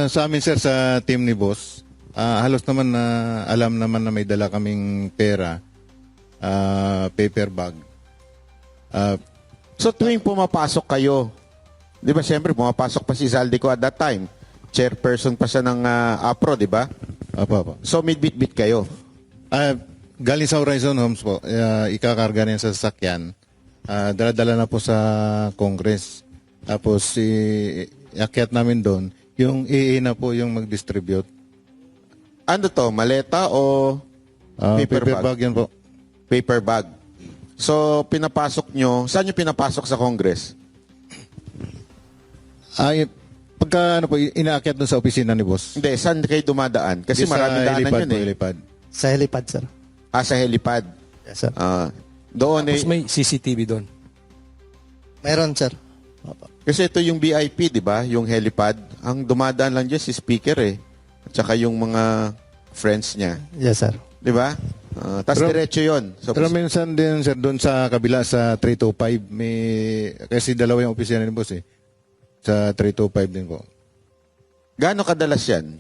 Sa amin, sir, sa team ni Boss, halos naman na alam naman na may dala kaming pera, paper bag. So, tuwing pumapasok kayo, di ba, siyempre, pumapasok pa si Zaldico at that time. Chairperson pa siya ng APRO, di ba? Apa. So, may bit-bit kayo. Galing sa Horizon Homes po, ikakarga niya sa sasakyan. Dala-dala na po sa Congress. Tapos, iakyat namin doon. Yung EA na po yung mag-distribute. Ano to? Maleta o paper bag? Yan po. Paper bag. So, pinapasok nyo, saan nyo pinapasok sa Congress? Pagka inaakyat doon sa opisina ni Boss. Hindi, saan kayo dumadaan? Kasi Sa marami daanan helipad yun po, eh. helipad. Sa helipad, sir. Sa helipad. Yes, sir. Doon Tapos may CCTV doon. Meron, sir. Kasi ito yung VIP, di ba? Yung helipad. Ang dumadaan lang dyan si speaker eh. At saka yung mga friends niya. Yes, sir. Di ba? Tapos Pero- diretso yun. So, Pero minsan din, sir, doon sa kabila sa 325, kasi dalawa yung opisina ni Boss eh. Sa 325 din po. gaano kadalas yan?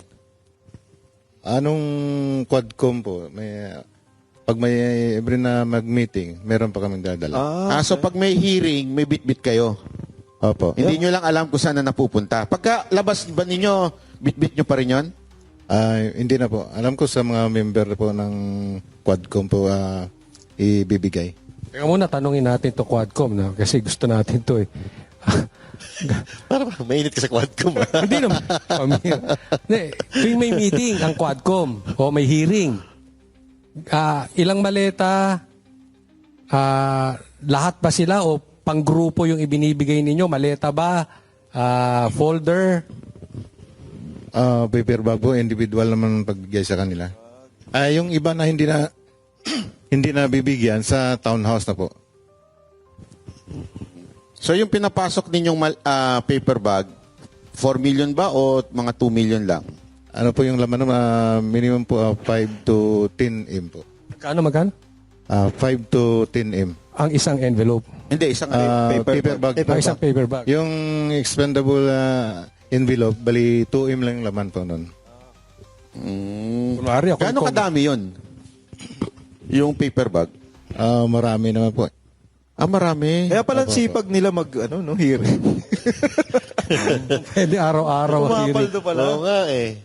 Anong Quadcom po, pag may every na mag-meeting, meron pa kaming dadala. So pag may hearing, may bit-bit kayo. Opo. Hindi nyo lang alam kung saan na napupunta. Pagka labas ba ninyo, bit-bit nyo pa rin yun? Hindi na po. Alam ko sa mga member po ng Quadcom po ibibigay. Teka muna, tanungin natin to Quadcom na kasi gusto natin to eh. Parang mainit ka sa Quadcom. Hindi naman. Tuwing may meeting ang Quadcom o may hearing, ilang maleta, lahat ba sila o panggrupo yung ibinibigay ninyo? Maleta ba? Folder? Paper bag po, individual naman pagbigay sa kanila. Yung iba na hindi na hindi na bibigyan sa townhouse na po. So yung pinapasok ninyong paper bag, 4 million ba o mga 2 million lang? Ano po yung laman ng minimum po 5 to 10 M po. Magkano? 5 to 10 M. Ang isang envelope. Hindi, isang paper bag. Isang paper bag. Yung expendable envelope, bali 2 M lang yung laman po nun. Kunwari ako. Gaano kadami yun? Yung paper bag? Marami naman po. Marami. Kaya pala sipag nila hearing. Pwede araw-araw ang hearing. Pumapaldo pala. Oo nga eh.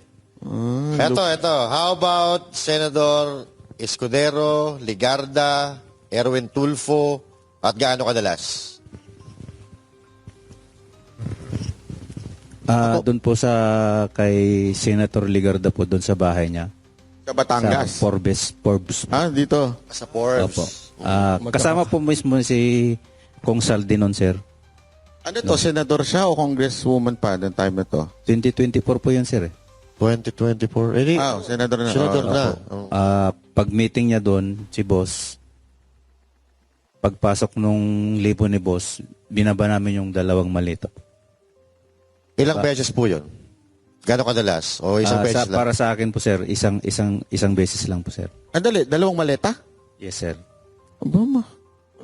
Ito. How about Senador Escudero, Ligarda, Erwin Tulfo, at gaano kadalas? Doon po sa kay Senator Ligarda po doon sa bahay niya. Sa Batangas? Sa Forbes. Dito. Sa Forbes. Opo. Kasama po mismo si Kong Saldi nun, sir. Ano to, senador siya o congresswoman pa noong time na to? 2024 po yun, sir. 2024. Senador na. Senador na. Pag meeting niya doon, si boss, pagpasok nung libo ni boss, binaba namin yung 2 malita. Ilang beses po yun? Gano'ng kadalas? O isang beses lang? Para sa akin po, sir, isang beses lang po, sir. Andali, 2 maleta? Yes, sir. Abama.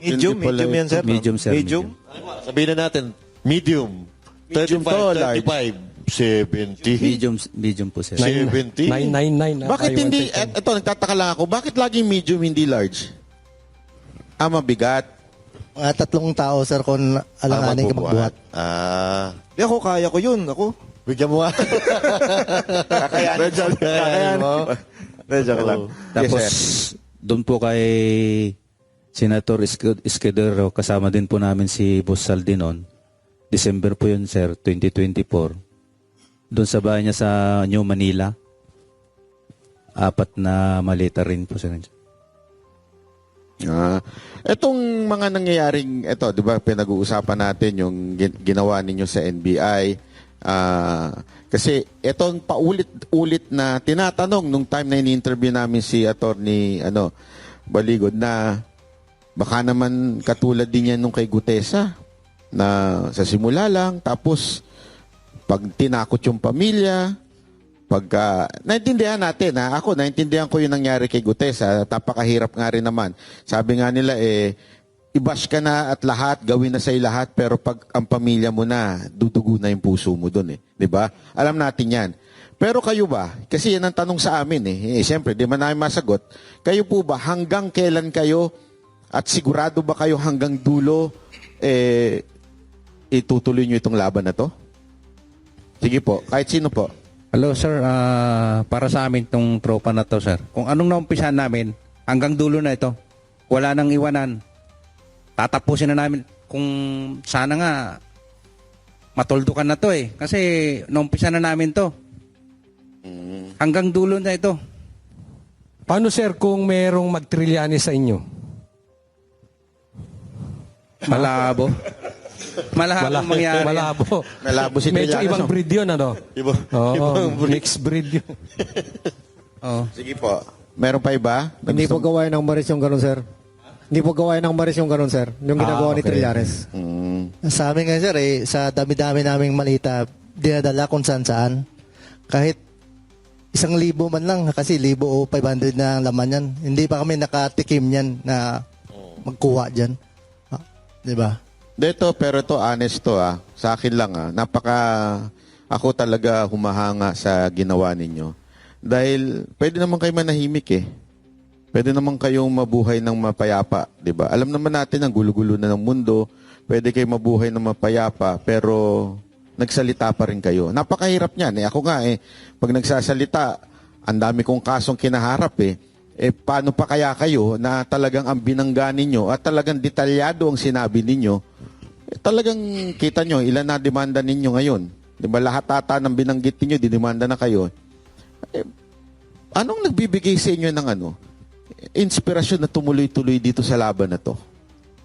Medium yan, sir. Medium, sir. Medium? Sabihin na natin, medium. 35, to, large. 35, 70. Medium po, sir. 70? 999. Bakit hindi, ito, nagtataka lang ako, bakit laging medium, hindi large? Mabigat. Mga 3 tao, sir, kung alanganin ka magbuhat. Di ako, kaya ko yun. Ako. Bigyan mo nga. Kakayanin mo. Medyo lang. Tapos, doon po kay Senator Escudero, kasama din po namin si Boss Saldi noon. December po yun, sir, 2024. Doon sa bahay niya sa New Manila. 4 na malita rin po, sir. Etong mga nangyayaring, di ba, pinag-uusapan natin yung ginawa ninyo sa NBI. Kasi itong paulit-ulit na tinatanong nung time na ini-interview namin si Attorney Baligod na baka naman katulad din yan nung kay Gutesa na sa simula lang, tapos pag tinakot yung pamilya, naintindihan natin, ako naintindihan ko yung nangyari kay Gutesa, napakahirap nga rin naman. Sabi nga nila i-bash ka na at lahat, gawin na sa'yo lahat, pero pag ang pamilya mo na, dudugo na yung puso mo doon. Di ba? Alam natin yan. Pero kayo ba? Kasi yan ang tanong sa amin siyempre, di man namin masagot. Kayo po ba, hanggang kailan kayo at sigurado ba kayo hanggang dulo itutuloy nyo itong laban na to? Sige po, kahit sino po. Hello, sir. Para sa amin itong tropa na to, sir. Kung anong naumpisahan namin, hanggang dulo na ito. Wala nang iwanan. Tatapusin na namin kung sana nga matuldukan na to Kasi naumpisa na namin to. Hanggang dulo na ito. Paano, sir, kung merong mag-Trillanes sa inyo? Malabo. Malabo mangyari. Malabo. Malabo si Medyo Trillanes, ibang breed yun, Ibang breed. Mixed breed yun. Sige po. Meron pa iba? Hindi po gawain ng Maris yung ganun, sir. Hindi po gawain ng Maris yung ganun, sir. Yung ginagawa ni okay. Trillanes. Sa amin nga, sir, sa dami-dami naming malita, dinadala kung saan-saan. Kahit 1,000 man lang, kasi 1,000 o 500 na laman yan. Hindi pa kami nakatikim yan na magkuha dyan. Di ba? Pero ito, honest to Sa akin lang ako talaga humahanga sa ginawa ninyo. Dahil pwede naman kayo manahimik Pwede naman kayong mabuhay ng mapayapa, di ba? Alam naman natin ang gulo-gulo na ng mundo. Pwede kayo mabuhay ng mapayapa, pero nagsalita pa rin kayo. Napakahirap niyan. Ako nga pag nagsasalita, ang dami kong kasong kinaharap paano pa kaya kayo na talagang ang binangga ninyo at talagang detalyado ang sinabi ninyo, talagang kita nyo, ilan na demanda ninyo ngayon. Di ba lahat ata ng binanggit ninyo, didemanda na kayo. Anong nagbibigay sa inyo ng inspirasyon na tumuloy-tuloy dito sa laban na to?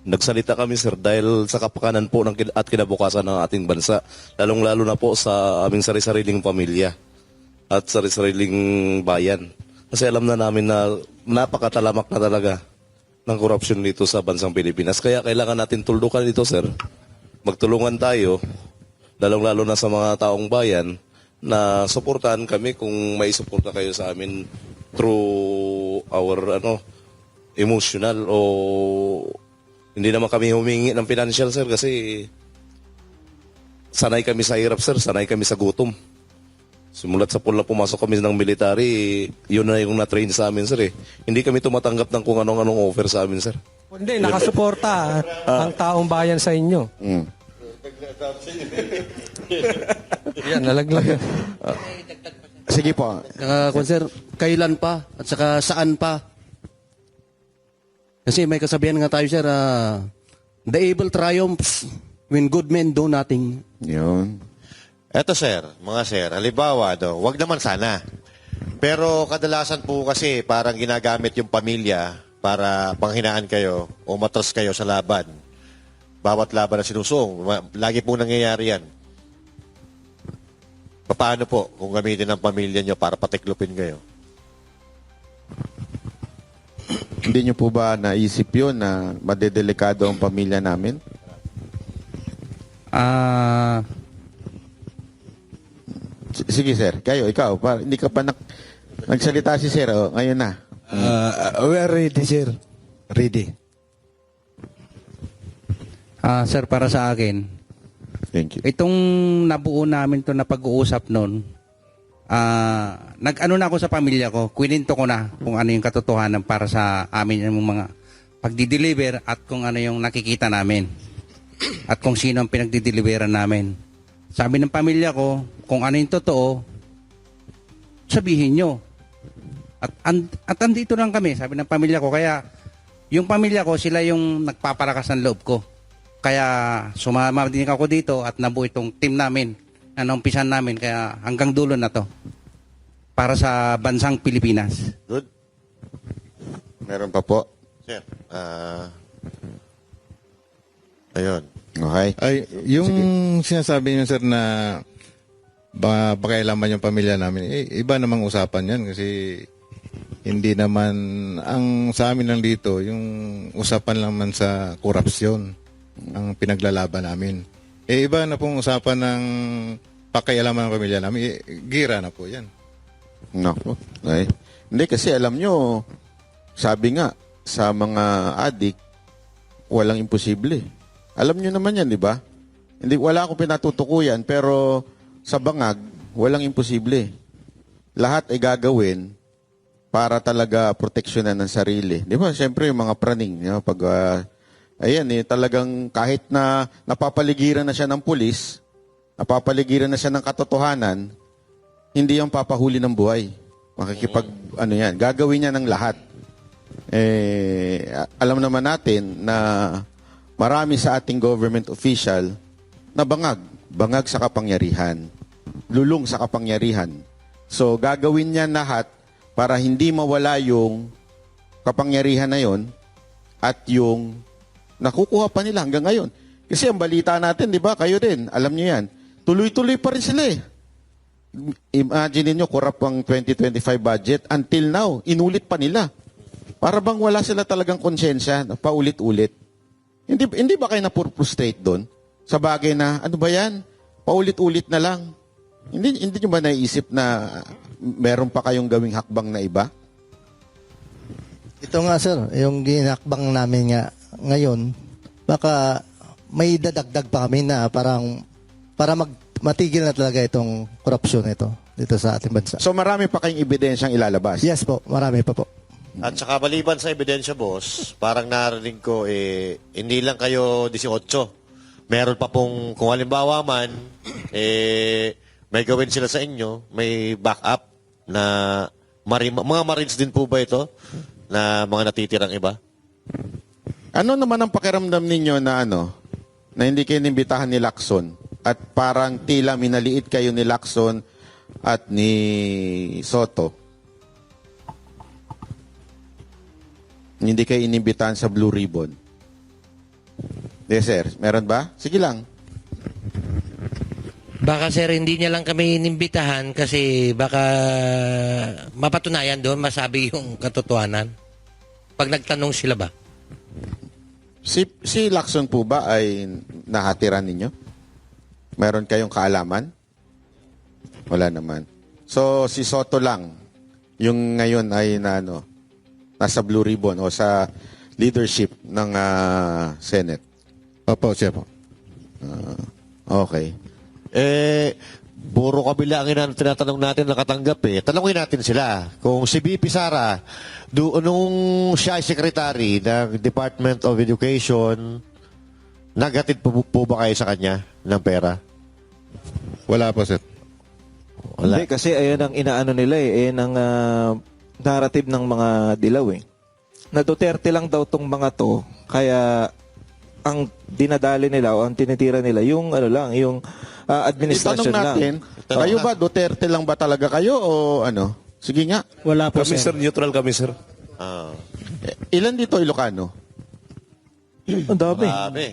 Nagsalita kami, sir, dahil sa kapakanan po at kinabukasan ng ating bansa, lalong-lalo na po sa aming sari-sariling pamilya at sari-sariling bayan. Kasi alam na namin na napakatalamak na talaga ng korupsyon dito sa bansang Pilipinas. Kaya kailangan natin tuldukan dito, sir. Magtulungan tayo, lalong-lalo na sa mga taong bayan, na suportahan kami kung may suporta kayo sa amin through our emotional o hindi naman kami humingi ng financial, sir, kasi sanay kami sa hirap, sir, sanay kami sa gutom. Simulat sa pula pumasok kami ng military, yun na yung na-train sa amin, sir. Hindi kami tumatanggap ng kung anong offer sa amin, sir. Hindi, nakasuporta ang taong bayan sa inyo. Yan, nalaglag. Sige po. Sir, kailan pa at saka saan pa? Kasi may kasabihan nga tayo, sir, the evil triumphs when good men do nothing. Yun. Eto, sir, mga sir, halimbawa, wag naman sana. Pero kadalasan po kasi parang ginagamit yung pamilya para panghinaan kayo o matras kayo sa laban. Bawat laban na sinusong, lagi pong nangyayari yan. Paano po kung gamitin ng pamilya nyo para patiklupin kayo? Hindi nyo po ba naisip yun na madedelikado ang pamilya namin? Sige sir, kayo, ikaw, hindi ka pa nagsalita si sir, ngayon na. We are ready, sir. Ready. Sir, para sa akin, Thank you. itong nabuo namin to na pag-uusap noon, nag-ano na ako sa pamilya ko, kwininto ko na kung ano yung katotohanan para sa amin yung mga pagdi-deliver at kung ano yung nakikita namin at kung sino ang pinagdi-deliveran namin. Sabi ng pamilya ko, kung ano yung totoo, sabihin nyo. At andito lang kami, sabi ng pamilya ko. Kaya yung pamilya ko, sila yung nagpapalakas ng loob ko. Kaya sumama din ako dito at nabuo itong team namin na naumpisan namin. Kaya hanggang dulo na to para sa bansang Pilipinas. Good. Meron pa po. Sir, ayun. Okay. Ay, yung sinasabi niyo sir na pakailaman yung pamilya namin, iba namang usapan yan kasi hindi naman, ang sa amin lang dito, yung usapan lang man sa korupsyon ang pinaglalaban namin. Iba na pong usapan ng pakialaman ng pamilya namin, gira na po yan. Nako. Okay. Hindi kasi alam nyo, sabi nga, sa mga adik, walang imposible. Alam nyo naman yan, di ba? Hindi, wala akong pinatutukuyan, pero sa bangag, walang imposible. Lahat ay gagawin para talaga proteksyonan ng sarili. Di ba? Siyempre, yung mga praning, pag, ayan talagang kahit na napapaligiran na siya ng pulis, napapaligiran na siya ng katotohanan, hindi yung papahuli ng buhay. Makikipag, gagawin niya ng lahat. Alam naman natin na marami sa ating government official na bangag sa kapangyarihan, lulong sa kapangyarihan. So, gagawin niya lahat para hindi mawala yung kapangyarihan na yon at yung nakukuha pa nila hanggang ngayon. Kasi ang balita natin, di ba, kayo din, alam niyo yan, tuloy-tuloy pa rin sila eh. Imagine niyo, corrupt ang 2025 budget. Until now, inulit pa nila. Para bang wala sila talagang konsensya na paulit-ulit. Hindi ba kayo na-frustrate doon? Sa bagay na, ano ba yan? Paulit-ulit na lang. Hindi nyo ba naisip na meron pa kayong gawing hakbang na iba? Ito nga sir, yung ginakbang namin nga ngayon, baka may dadagdag pa kami na para matigil na talaga itong korupsyon ito dito sa ating bansa. So marami pa kayong ebidensyang ilalabas? Yes po, marami pa po. At saka maliban sa ebidensya, boss, parang narinig ko, hindi lang kayo 18. Meron pa pong, kung halimbawa man, may gawin sila sa inyo, may backup na mga Marines din po ba ito? Na mga natitirang iba? Ano naman ang pakiramdam ninyo na na hindi kayo nimbitahan ni Lacson at parang tila minaliit kayo ni Lacson at ni Soto? Hindi kayo inimbitahan sa Blue Ribbon. Yes, sir. Meron ba? Sige lang. Baka sir, hindi niya lang kami inimbitahan kasi baka mapatunayan doon, masabi yung katotohanan. Pag nagtanong sila ba? Si Lacson po ba ay nahatiran ninyo? Meron kayong kaalaman? Wala naman. So, si Soto lang, yung ngayon ay nasa Blue Ribbon o sa leadership ng Senate. Opo, siya po. Okay. Puro kabilangin na tinatanong natin nakatanggap Tanongin natin sila. Kung si BP Sara, nung siya ay secretary ng Department of Education, naghatid po ba kayo sa kanya ng pera? Wala po, sir. Wala. Hindi, kasi ayan ang inaano nila ayan ang narrative ng mga dilaw na Duterte lang daw tong mga to, kaya ang dinadali nila o ang tinitira nila yung yung administration Itanong natin, lang. kayo ba Duterte lang ba talaga kayo o ano? Sige nga. Wala po, Kami, sir, neutral kami, sir. Ilan dito Ilocano? Ang dami. Marami.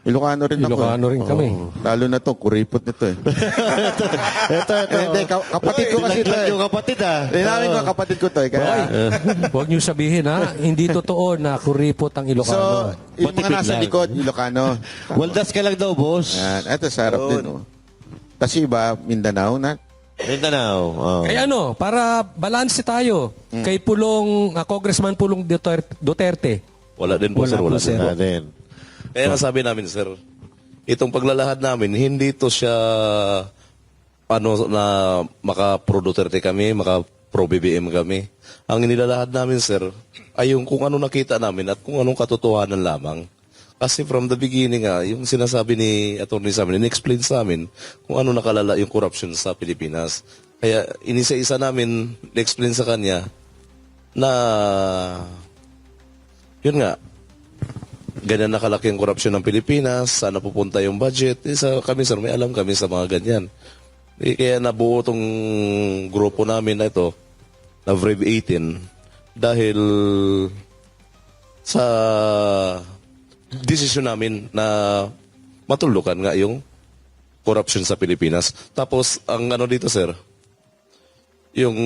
Ilocano rin ako. Ilocano rin kami. Lalo na to, kuripot nito eh. Ito. Hindi, kapatid ko kasi ito eh. Yung kapatid Linawin ko, kapatid ko to eh. Kaya, Huwag niyo sabihin ha, hindi totoo na kuripot ang so, Ilocano. yung mga nasa likod, Ilocano. Waldas ka lang daw, boss. Yan, ito sa harap din. Oh. Tapos iba, Mindanao na. Mindanao. Oh. Kaya ano, para balanse tayo, kay Congressman Pulong Duterte. Wala din po, sir. Wala din. Wala din. Kaya nga sabi namin, sir, itong paglalahad namin, hindi to siya na maka-pro Duterte kami, maka-pro BBM kami. Ang nilalahad namin, sir, ay yung kung ano nakita namin at kung anong katotohanan lamang. Kasi from the beginning, yung sinasabi ni attorney sa amin, in-explain sa amin kung ano nakalala yung corruption sa Pilipinas. Kaya inisa-isa namin, i-explain sa kanya na yun nga, ganyan nakalaki ang korupsyon ng Pilipinas, sana pupunta yung budget. Kami, sir, may alam kami sa mga ganyan. Kaya nabuo tong grupo namin na ito, na Brave 18, dahil sa desisyon namin na matulukan nga yung korupsyon sa Pilipinas. Tapos, ang ano dito, sir, yung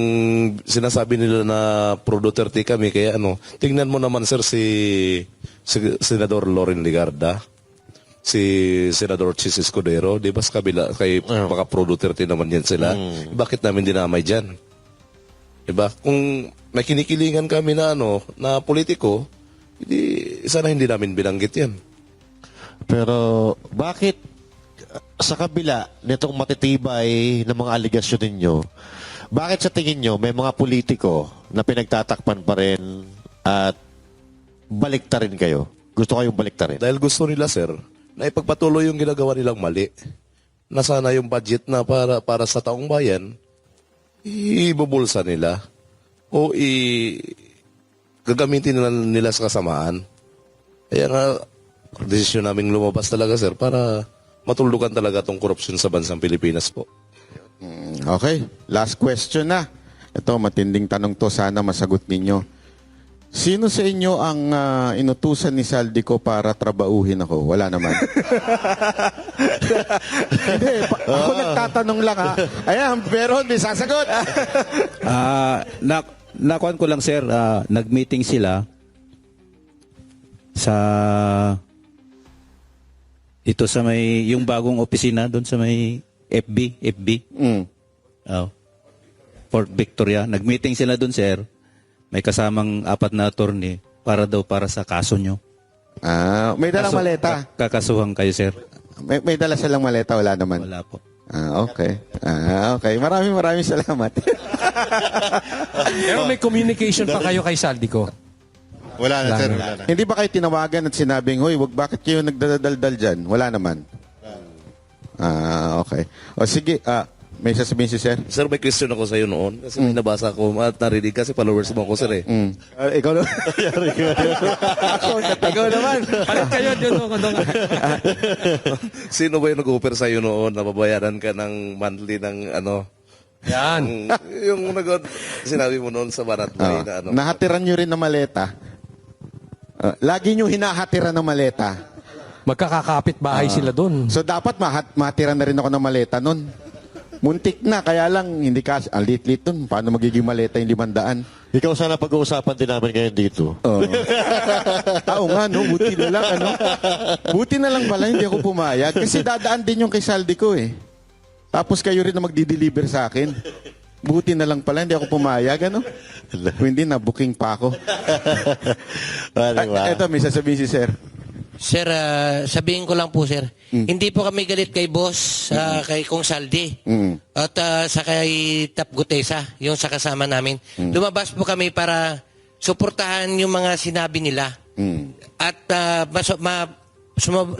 sinasabi nila na pro Duterte kami, kaya tingnan mo naman, sir, si Senador Loren Ligarda, si Senador Chis Escudero, di ba sa kabila, kay mga pro Duterte naman yan sila. Bakit namin dinamay dyan? Diba? Kung may kinikilingan kami na na politiko, sana hindi namin binanggit yan. Pero bakit sa kabila nitong matitibay ng mga aligasyon ninyo, bakit sa tingin nyo may mga politiko na pinagtatakpan pa rin at baliktarin kayo? Gusto kayong baliktarin? Dahil gusto nila, sir, na ipagpatuloy yung ginagawa nilang mali. Na sana yung budget na para sa taong bayan, ibubulsa nila o gagamitin nila sa kasamaan. Kaya nga, desisyon namin lumabas talaga, sir, para matulukan talaga tong korupsyon sa bansang Pilipinas po. Okay, last question na. Ito, matinding tanong to. Sana masagot ninyo. Sino sa inyo ang inutusan ni Saldico para trabauhin ako? Wala naman. Hindi, ako nagtatanong lang ha. Ayan, pero hindi sasagot. Nakuan ko lang, sir, nag-meeting sila sa ito sa may yung bagong opisina doon sa may FB. Fort Victoria. Nag-meeting sila doon, sir. May kasamang 4 na attorney para sa kaso nyo. May dalang maleta. Kakasuhan kayo, sir. May dala silang maleta, wala naman. Wala po. Okay. Okay. Maraming salamat. Pero may communication pa kayo kay Saldico? Wala na, sir. Wala na. Hindi ba kayo tinawagan at sinabing, hoy, bakit kayo nagdadaldal dyan? Wala naman. Okay. O sige, may sasabihin si sir? Sir, may question ako sa iyo noon. Kasi may nabasa ko at narinig kasi followers mo ako, sir eh. Ikaw naman. Ikaw naman. Palit kayo dyan. Sino ba yung nag-offer sa iyo noon na babayaran ka ng monthly ng Yan. yung sinabi mo noon sa Banat Bay na Nahatiran nyo rin ng maleta. Lagi nyo hinahatiran ng maleta. Magkakakapit bahay sila doon. So dapat mahatiran na rin ako ng maleta nun. Muntik na, kaya lang hindi kasi, ang lit-lit nun. Paano magiging maleta yung 500? Ikaw sana pag-uusapan din namin ngayon dito. Oo nga, no? Buti na lang, Buti na lang pala, hindi ako pumayag. Kasi dadaan din yung kay Saldico eh. Tapos kayo rin na magdi-deliver sa akin. Buti na lang pala, hindi ako pumayag, Hindi na, booking pa ako. Eto, may sasabihin si sir. Sir, sabihin ko lang po, sir. Hindi po kami galit kay boss, kay Kong Saldi. At sa kay Tap Gutesa, yung sa kasama namin. Lumabas po kami para suportahan yung mga sinabi nila. At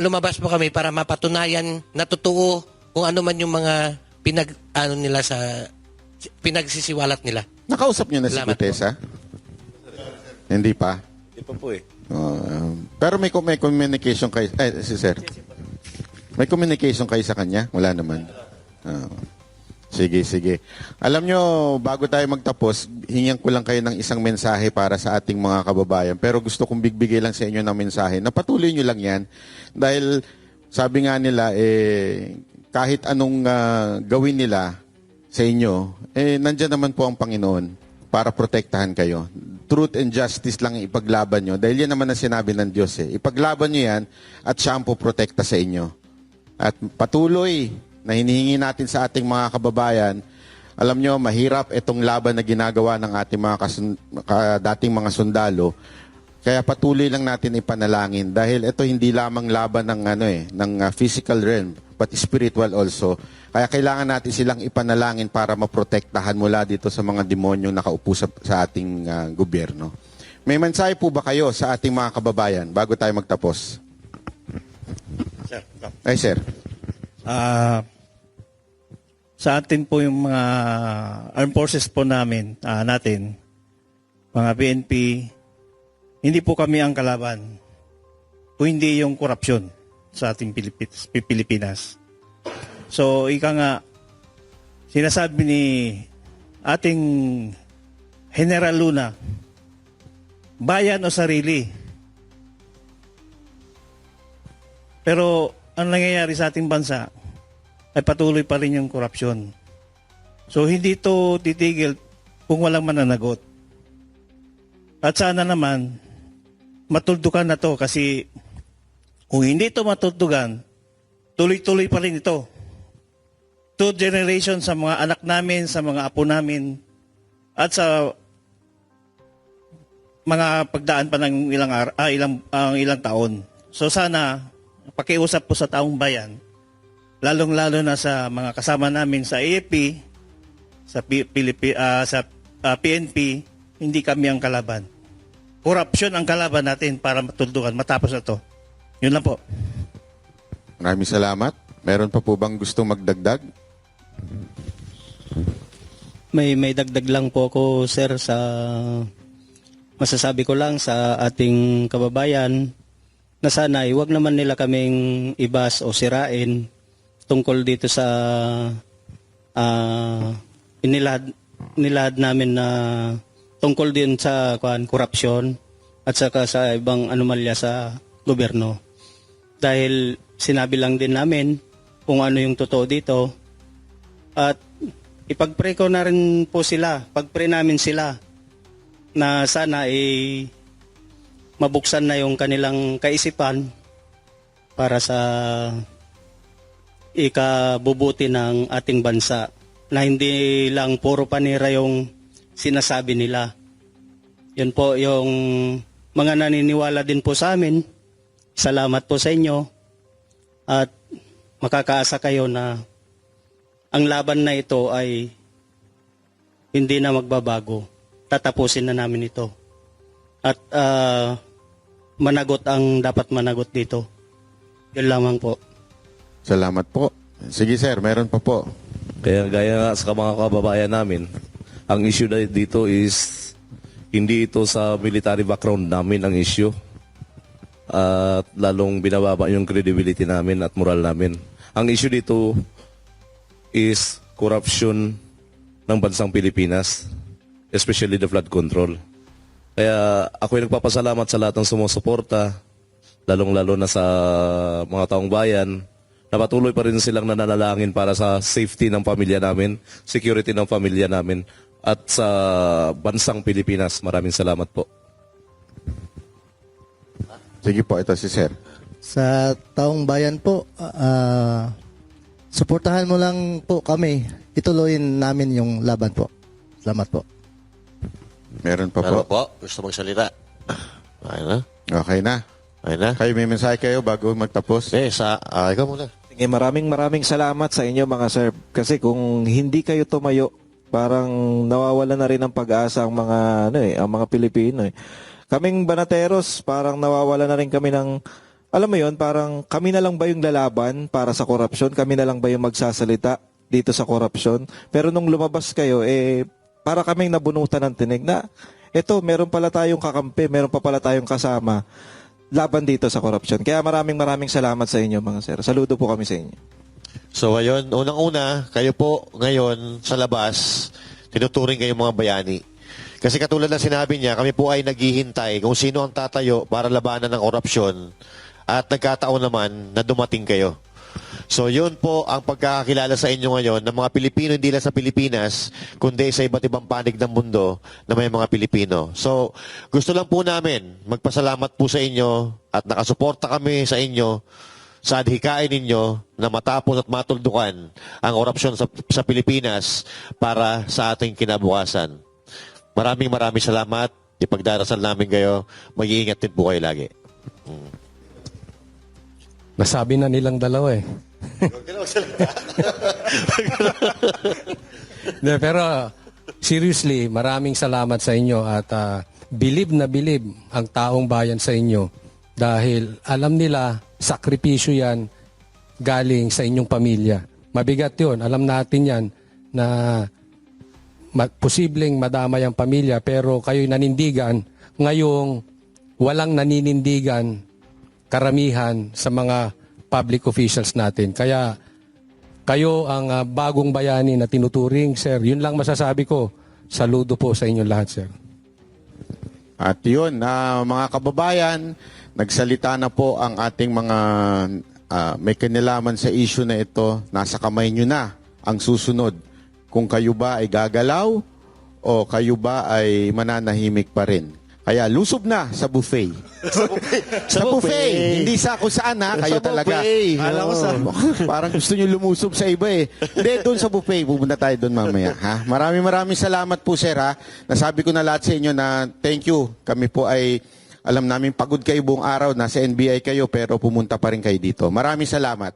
lumabas po kami para mapatunayan na totoo kung ano man yung mga pinagsisiwalat nila. Nakausap niyo na si Gutesa? Hindi pa? Hindi pa po eh. Pero may communication kayo, si sir. May communication kayo sa kanya? Wala naman. Sige, sige. Alam nyo, bago tayo magtapos, hingyan ko lang kayo ng isang mensahe para sa ating mga kababayan. Pero gusto kong bigbigay lang sa inyo ng mensahe. Napatuloy nyo lang yan. Dahil sabi nga nila, kahit anong gawin nila sa inyo, nandyan naman po ang Panginoon para protektahan kayo. Truth and justice lang ang ipaglaban nyo. Dahil yan naman ang sinabi ng Diyos. Ipaglaban nyo yan at siya ang poprotekta sa inyo. At patuloy na hinihingi natin sa ating mga kababayan, alam nyo, mahirap itong laban na ginagawa ng ating mga dating mga sundalo. Kaya patuloy lang natin ipanalangin dahil ito hindi lamang laban ng physical realm but spiritual also. Kaya kailangan natin silang ipanalangin para maprotektahan mula dito sa mga demonyong nakaupo sa ating gobyerno. May mensahe po ba kayo sa ating mga kababayan bago tayo magtapos? Sir, Ay, sir. Sa atin po yung mga armed forces po natin, mga PNP, hindi po kami ang kalaban. Kung hindi yung korupsyon sa ating Pilipinas. So, ika nga, sinasabi ni ating General Luna, bayan o sarili. Pero, ang nangyayari sa ating bansa, ay patuloy pa rin yung korupsyon. So, hindi ito titigil kung walang mananagot. At sana naman, matuldukan na to kasi kung hindi ito matuldugan, tuloy-tuloy pa rin ito. 2 generations sa mga anak namin, sa mga apo namin, at sa mga pagdaan pa ng ilang taon. So sana, pakiusap po sa taong bayan, lalong-lalo na sa mga kasama namin sa AFP, sa PNP, hindi kami ang kalaban. Korupsyon ang kalaban natin para matuldukan, matapos na to. Yun lang po. Maraming salamat. Meron pa po bang gustong magdagdag? May dagdag lang po ako, sir, sa masasabi ko lang sa ating kababayan na sana wag naman nila kaming ibas o sirain tungkol dito sa inilahad namin na tungkol din sa korupsyon at saka sa ibang anomalya sa gobyerno. Dahil sinabi lang din namin kung ano yung totoo dito at ipag-pray ko na rin po sila, pag-pray namin sila na sana mabuksan na yung kanilang kaisipan para sa ikabubuti ng ating bansa na hindi lang puro panira yung sinasabi nila. Yun po yung mga naniniwala din po sa amin. Salamat po sa inyo at makakaasa kayo na ang laban na ito ay hindi na magbabago. Tatapusin na namin ito. At managot ang dapat managot dito. Yun lamang po. Salamat po. Sige sir, meron pa po. Kaya gaya nga sa mga kababayan namin, ang issue dito is hindi ito sa military background namin ang issue. At lalong binababa yung credibility namin at moral namin. Ang issue dito is corruption ng bansang Pilipinas, especially the flood control. Kaya ako'y nagpapasalamat sa lahat ng sumusuporta, lalong-lalo na sa mga taong bayan, na patuloy pa rin silang nananalangin para sa safety ng pamilya namin, security ng pamilya namin, at sa bansang Pilipinas. Maraming salamat po. Sige po, ito si sir. Sa taong bayan po, suportahan mo lang po kami. Ituloyin namin yung laban po. Salamat po. Meron pa Meron po. po. Gusto magsalita. Okay na? Okay na. Okay na? Kayo may mensahe kayo bago magtapos? Ikaw muna. Sige, maraming salamat sa inyo mga sir. Kasi kung hindi kayo tumayo, parang nawawala na rin ang pag-asa ang mga Pilipino. Kaming Banateros, parang nawawala na rin kami ng, alam mo yon, parang kami na lang ba yung lalaban para sa korupsyon? Kami na lang ba yung magsasalita dito sa korupsyon? Pero nung lumabas kayo, para kaming nabunutan ng tinig na, eto, meron pala tayong kakampi, meron pa pala tayong kasama laban dito sa korupsyon. Kaya maraming salamat sa inyo mga sir. Saludo po kami sa inyo. So ngayon, unang-una, kayo po ngayon sa labas, tinuturing kayong mga bayani. Kasi katulad na sinabi niya, kami po ay naghihintay kung sino ang tatayo para labanan ng korupsyon at nagkataon naman na dumating kayo. So yun po ang pagkakakilala sa inyo ngayon ng mga Pilipino, hindi lang sa Pilipinas, kundi sa iba't ibang panig ng mundo na may mga Pilipino. So gusto lang po namin magpasalamat po sa inyo at nakasuporta kami sa inyo sa adhikain ninyo na matapos at matuldukan ang korupsyon sa Pilipinas para sa ating kinabukasan. Maraming salamat. Ipagdarasal namin kayo. Mag-iingat din po kayo lagi. Nasabi na nilang dalawa eh. De, pero seriously, maraming salamat sa inyo at bilib na bilib ang taong bayan sa inyo dahil alam nila sakripisyo yan galing sa inyong pamilya. Mabigat yun. Alam natin yan na posibleng madamay ang pamilya pero kayo'y nanindigan. Ngayong walang naninindigan karamihan sa mga public officials natin. Kaya kayo ang bagong bayani na tinuturing, sir. Yun lang masasabi ko. Saludo po sa inyong lahat, sir. At yun, mga kababayan, nagsalita na po ang ating mga may kinalaman sa issue na ito. Nasa kamay nyo na ang susunod. Kung kayo ba ay gagalaw o kayo ba ay mananahimik pa rin. Kaya lusob na sa buffet. Sa buffet. Hindi sa kung saan ha. Kayo talaga. Alam ko sa... Parang gusto nyo lumusob sa iba eh. Hindi, doon sa buffet. Pupunta tayo doon mamaya. Ha? Maraming salamat po, sir. Ha? Nasabi ko na lahat sa inyo na thank you. Kami po ay alam namin pagod kayo buong araw. Nasa NBI kayo pero pumunta pa rin kayo dito. Maraming salamat.